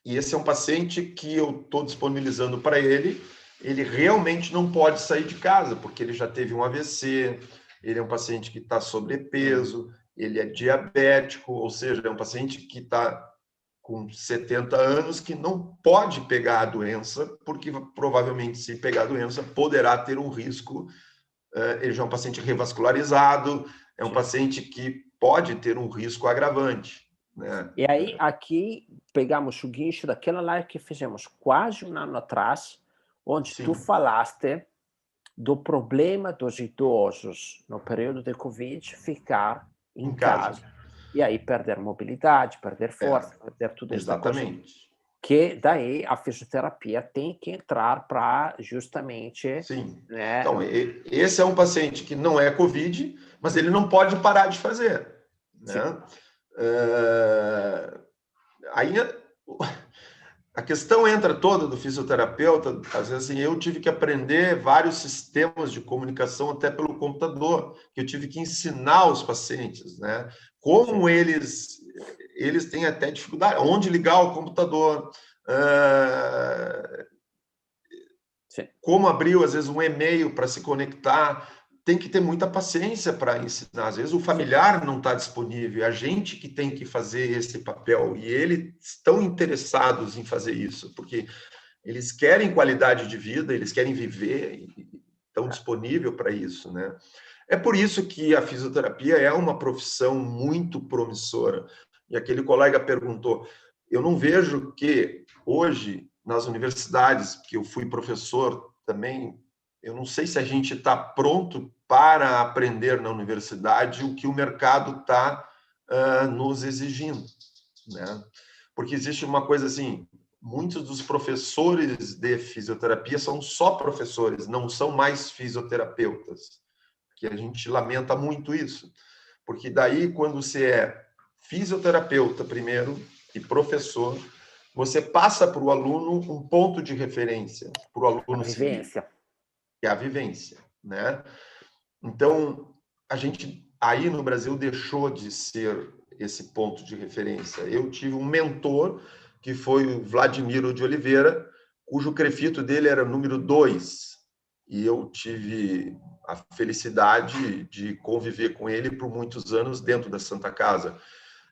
E esse é um paciente que eu estou disponibilizando para ele. Ele realmente não pode sair de casa, porque ele já teve um AVC, ele é um paciente que está sobrepeso, ele é diabético, ou seja, é um paciente que está com 70 anos que não pode pegar a doença, porque provavelmente, se pegar a doença, poderá ter um risco. Ele já é um paciente revascularizado, é um Sim. paciente que pode ter um risco agravante, né? E aí, aqui, pegamos o guincho daquela live que fizemos quase um ano atrás, onde tu sim, falaste do problema dos idosos no período de Covid ficar em em casa. casa. E aí perder mobilidade, perder É, força, perder toda esta coisa. exatamente. Que daí a fisioterapia tem que entrar para justamente, Sim. né? Então, esse é um paciente que não é COVID, mas ele não pode parar de fazer, Sim, né? Aí a questão entra toda do fisioterapeuta, às vezes assim, eu tive que aprender vários sistemas de comunicação até pelo computador, que eu tive que ensinar os pacientes, né? sim, Como eles têm até dificuldade, onde ligar o computador, sim. como abrir, às vezes, um e-mail para se conectar. Tem que ter muita paciência para ensinar. Às vezes o Sim. familiar não está disponível, é a gente que tem que fazer esse papel. E eles estão interessados em fazer isso, porque eles querem qualidade de vida, eles querem viver e estão disponíveis para isso, né? É por isso que a fisioterapia é uma profissão muito promissora. E aquele colega perguntou, eu não vejo que hoje nas universidades, que eu fui professor também, eu não sei se a gente está pronto para aprender na universidade o que o mercado está nos exigindo, né? Porque existe uma coisa assim, muitos dos professores de fisioterapia são só professores, não são mais fisioterapeutas, que a gente lamenta muito isso, porque daí quando você é fisioterapeuta primeiro e professor, você passa para o aluno um ponto de referência para o A aluno seguir, vivência. que é a vivência, né? Então, a gente aí no Brasil deixou de ser esse ponto de referência. Eu tive um mentor, que foi o Vladimiro de Oliveira, cujo crefito dele era número 2, e eu tive a felicidade de conviver com ele por muitos anos dentro da Santa Casa.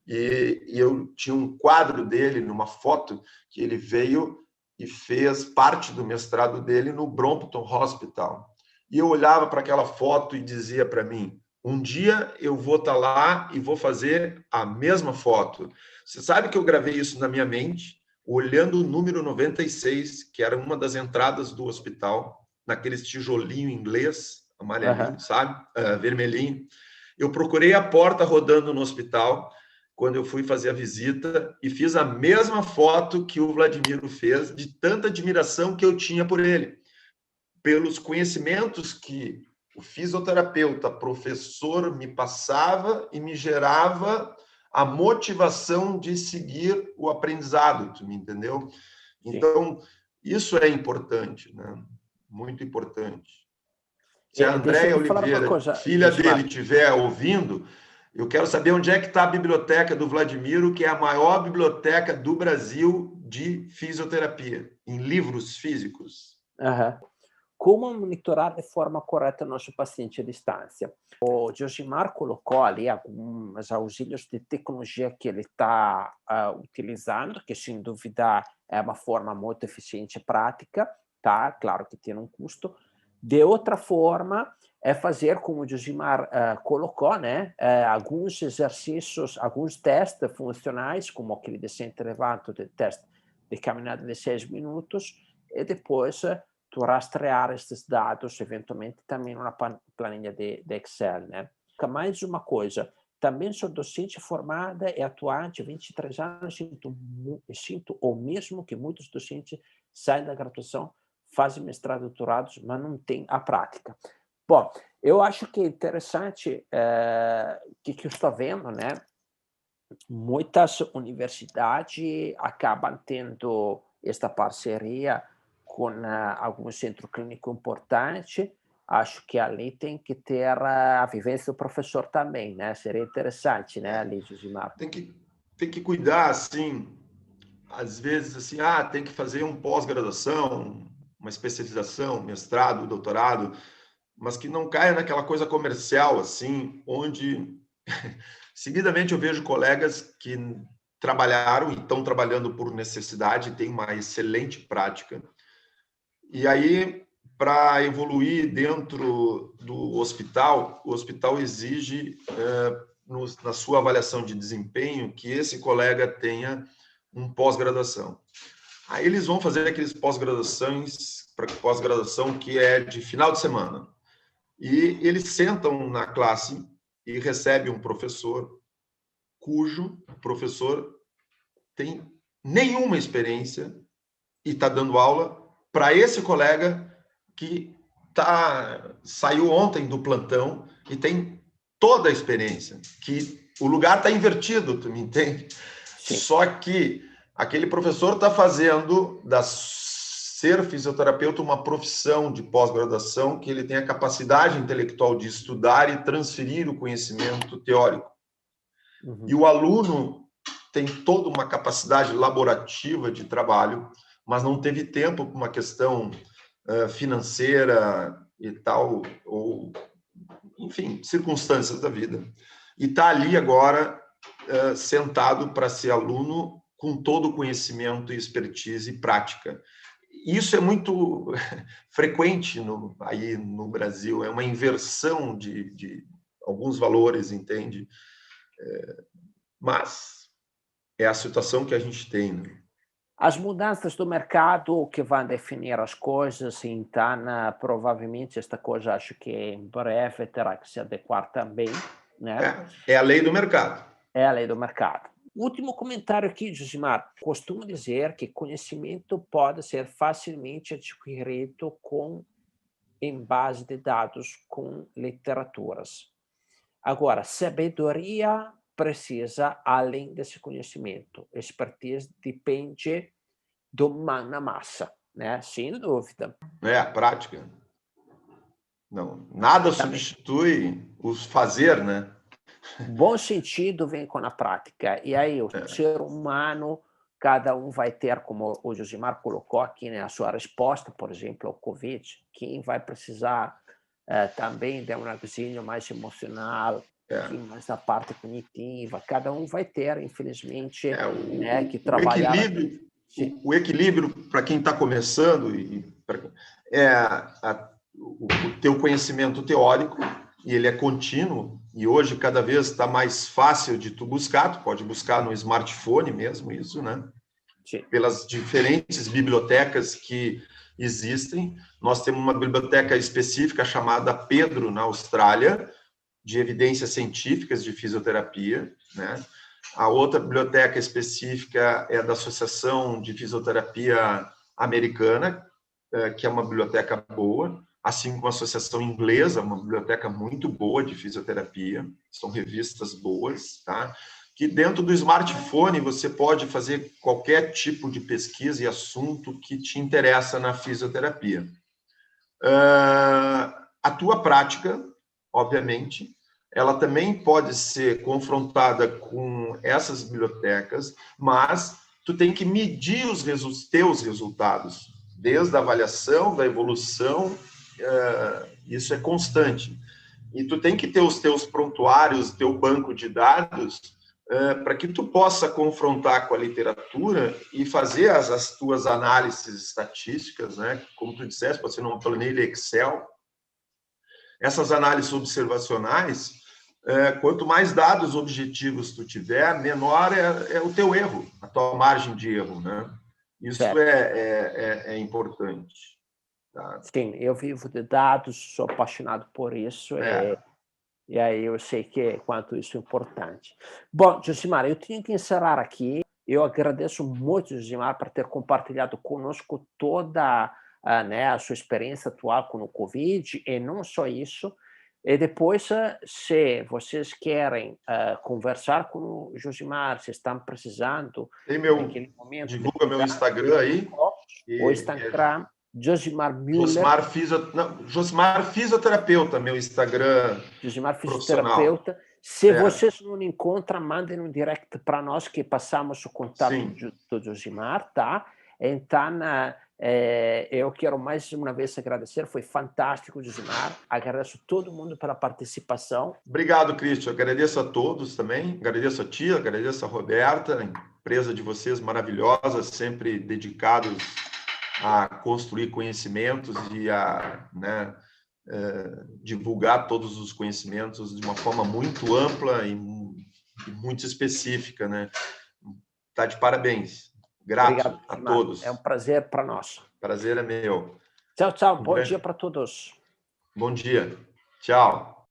E eu tinha um quadro dele, numa foto, que ele veio e fez parte do mestrado dele no Brompton Hospital. E eu olhava para aquela foto e dizia para mim, um dia eu vou estar lá e vou fazer a mesma foto. Você sabe que eu gravei isso na minha mente, olhando o número 96, que era uma das entradas do hospital, naqueles tijolinho inglês, Aham. amarelinho, sabe? Vermelhinho. Eu procurei a porta rodando no hospital quando eu fui fazer a visita e fiz a mesma foto que o Vladimiro fez, de tanta admiração que eu tinha por ele, pelos conhecimentos que o fisioterapeuta, professor, me passava e me gerava a motivação de seguir o aprendizado, tu me entendeu? Sim. Então, isso é importante, né? Muito importante. Se a Deixa eu Andréia te falar uma Oliveira, coisa, filha dele, Josimar. estiver ouvindo, eu quero saber onde é que está a biblioteca do Vladimiro, que é a maior biblioteca do Brasil de fisioterapia, em livros físicos. Aham. Como monitorar de forma correta o nosso paciente à distância? O Josimar colocou ali alguns auxílios de tecnologia que ele está utilizando, que sem dúvida é uma forma muito eficiente e prática, tá? Claro que tem um custo. De outra forma, é fazer, como o Josimar colocou, né? Alguns exercícios, alguns testes funcionais, como aquele de centro elevado, de teste de caminhada de 6 minutos, e depois tu rastrear esses dados, eventualmente também numa planilha de Excel, né? Mais uma coisa, também sou docente formada e atuante há 23 anos, sinto o mesmo que muitos docentes saem da graduação, fazem mestrado, doutorados, mas não têm a prática. Bom, eu acho que é interessante que eu estou vendo, né? Muitas universidades acabam tendo esta parceria com algum centro clínico importante. Acho que ali tem que ter a vivência do professor também, né? Seria interessante, né, ali, Josimar? Tem que cuidar, assim, às vezes, assim, tem que fazer um pós-graduação, uma especialização, mestrado, doutorado, mas que não caia naquela coisa comercial, assim, onde seguidamente eu vejo colegas que trabalharam e estão trabalhando por necessidade, têm uma excelente prática. E aí, para evoluir dentro do hospital, o hospital exige, na sua avaliação de desempenho, que esse colega tenha um pós-graduação. Aí eles vão fazer aqueles pós-graduações para pós-graduação que é de final de semana. E eles sentam na classe e recebem um professor cujo professor tem nenhuma experiência e está dando aula para esse colega que saiu ontem do plantão e tem toda a experiência, que o lugar está invertido, tu me entende? Sim. Só que aquele professor está fazendo ser fisioterapeuta uma profissão de pós-graduação que ele tem a capacidade intelectual de estudar e transferir o conhecimento teórico. Uhum. E o aluno tem toda uma capacidade laborativa de trabalho, mas não teve tempo por uma questão financeira e tal, ou, enfim, circunstâncias da vida. E está ali agora sentado para ser aluno com todo o conhecimento, expertise e prática. Isso é muito frequente aí no Brasil, é uma inversão de alguns valores, entende? Mas é a situação que a gente tem, né? As mudanças do mercado que vão definir as coisas, então, provavelmente esta coisa acho que em breve terá que se adequar também, né? É a lei do mercado. É a lei do mercado. Último comentário aqui, Josimar. Costumo dizer que conhecimento pode ser facilmente adquirido em base de dados com literaturas. Agora, sabedoria precisa além desse conhecimento. Expertise depende do man na massa, né? Sem dúvida. A prática. Não, nada substitui o fazer, né? Bom sentido vem com a prática. E aí, o ser humano, cada um vai ter, como o Josimar colocou aqui, né, a sua resposta, por exemplo, ao Covid, quem vai precisar também de um auxílio mais emocional, mais da parte cognitiva. Cada um vai ter, infelizmente, que trabalhar. O equilíbrio para quem está começando o teu conhecimento teórico, e ele é contínuo, e hoje cada vez está mais fácil de tu buscar, tu pode buscar no smartphone mesmo isso, né? Sim. Pelas diferentes bibliotecas que existem. Nós temos uma biblioteca específica chamada Pedro, na Austrália, de evidências científicas de fisioterapia, né? A outra biblioteca específica é da Associação de Fisioterapia Americana, que é uma biblioteca boa, assim como a Associação Inglesa, uma biblioteca muito boa de fisioterapia, são revistas boas, tá? Que dentro do smartphone você pode fazer qualquer tipo de pesquisa e assunto que te interessa na fisioterapia. A tua prática, obviamente, ela também pode ser confrontada com essas bibliotecas, mas tu tem que medir os teus resultados, desde a avaliação, da evolução, isso é constante. E tu tem que ter os teus prontuários, teu banco de dados, para que tu possa confrontar com a literatura e fazer as tuas análises estatísticas, né? Como tu disseste, pode ser numa planilha Excel. Essas análises observacionais, quanto mais dados objetivos tu tiver, menor é o teu erro, a tua margem de erro, né? Isso é importante. Tá? Sim, eu vivo de dados, sou apaixonado por isso. E aí eu sei quanto isso é importante. Bom, Josimar, eu tenho que encerrar aqui. Eu agradeço muito, Josimar, por ter compartilhado conosco toda a sua experiência atual com o Covid, e não só isso. E depois, se vocês querem conversar com o Josimar, se estão precisando, naquele momento, divulga meu Instagram aí. O Instagram, Josimar Müller. Josimar Fisioterapeuta, meu Instagram. Josimar Fisioterapeuta. Se vocês não encontram, mandem um direct para nós, que passamos o contato do Josimar, tá? Então, eu quero mais uma vez agradecer, foi fantástico, Josimar. Agradeço todo mundo pela participação. Obrigado, Cristian. Agradeço a todos também. Agradeço a ti, agradeço a Roberta, a empresa de vocês maravilhosa, sempre dedicados a construir conhecimentos e a divulgar todos os conhecimentos de uma forma muito ampla e muito específica, né? Tá de parabéns. Grato. Obrigado, a todos. É um prazer para nós. Prazer é meu. Tchau, tchau. Bom dia para todos. Bom dia. Tchau.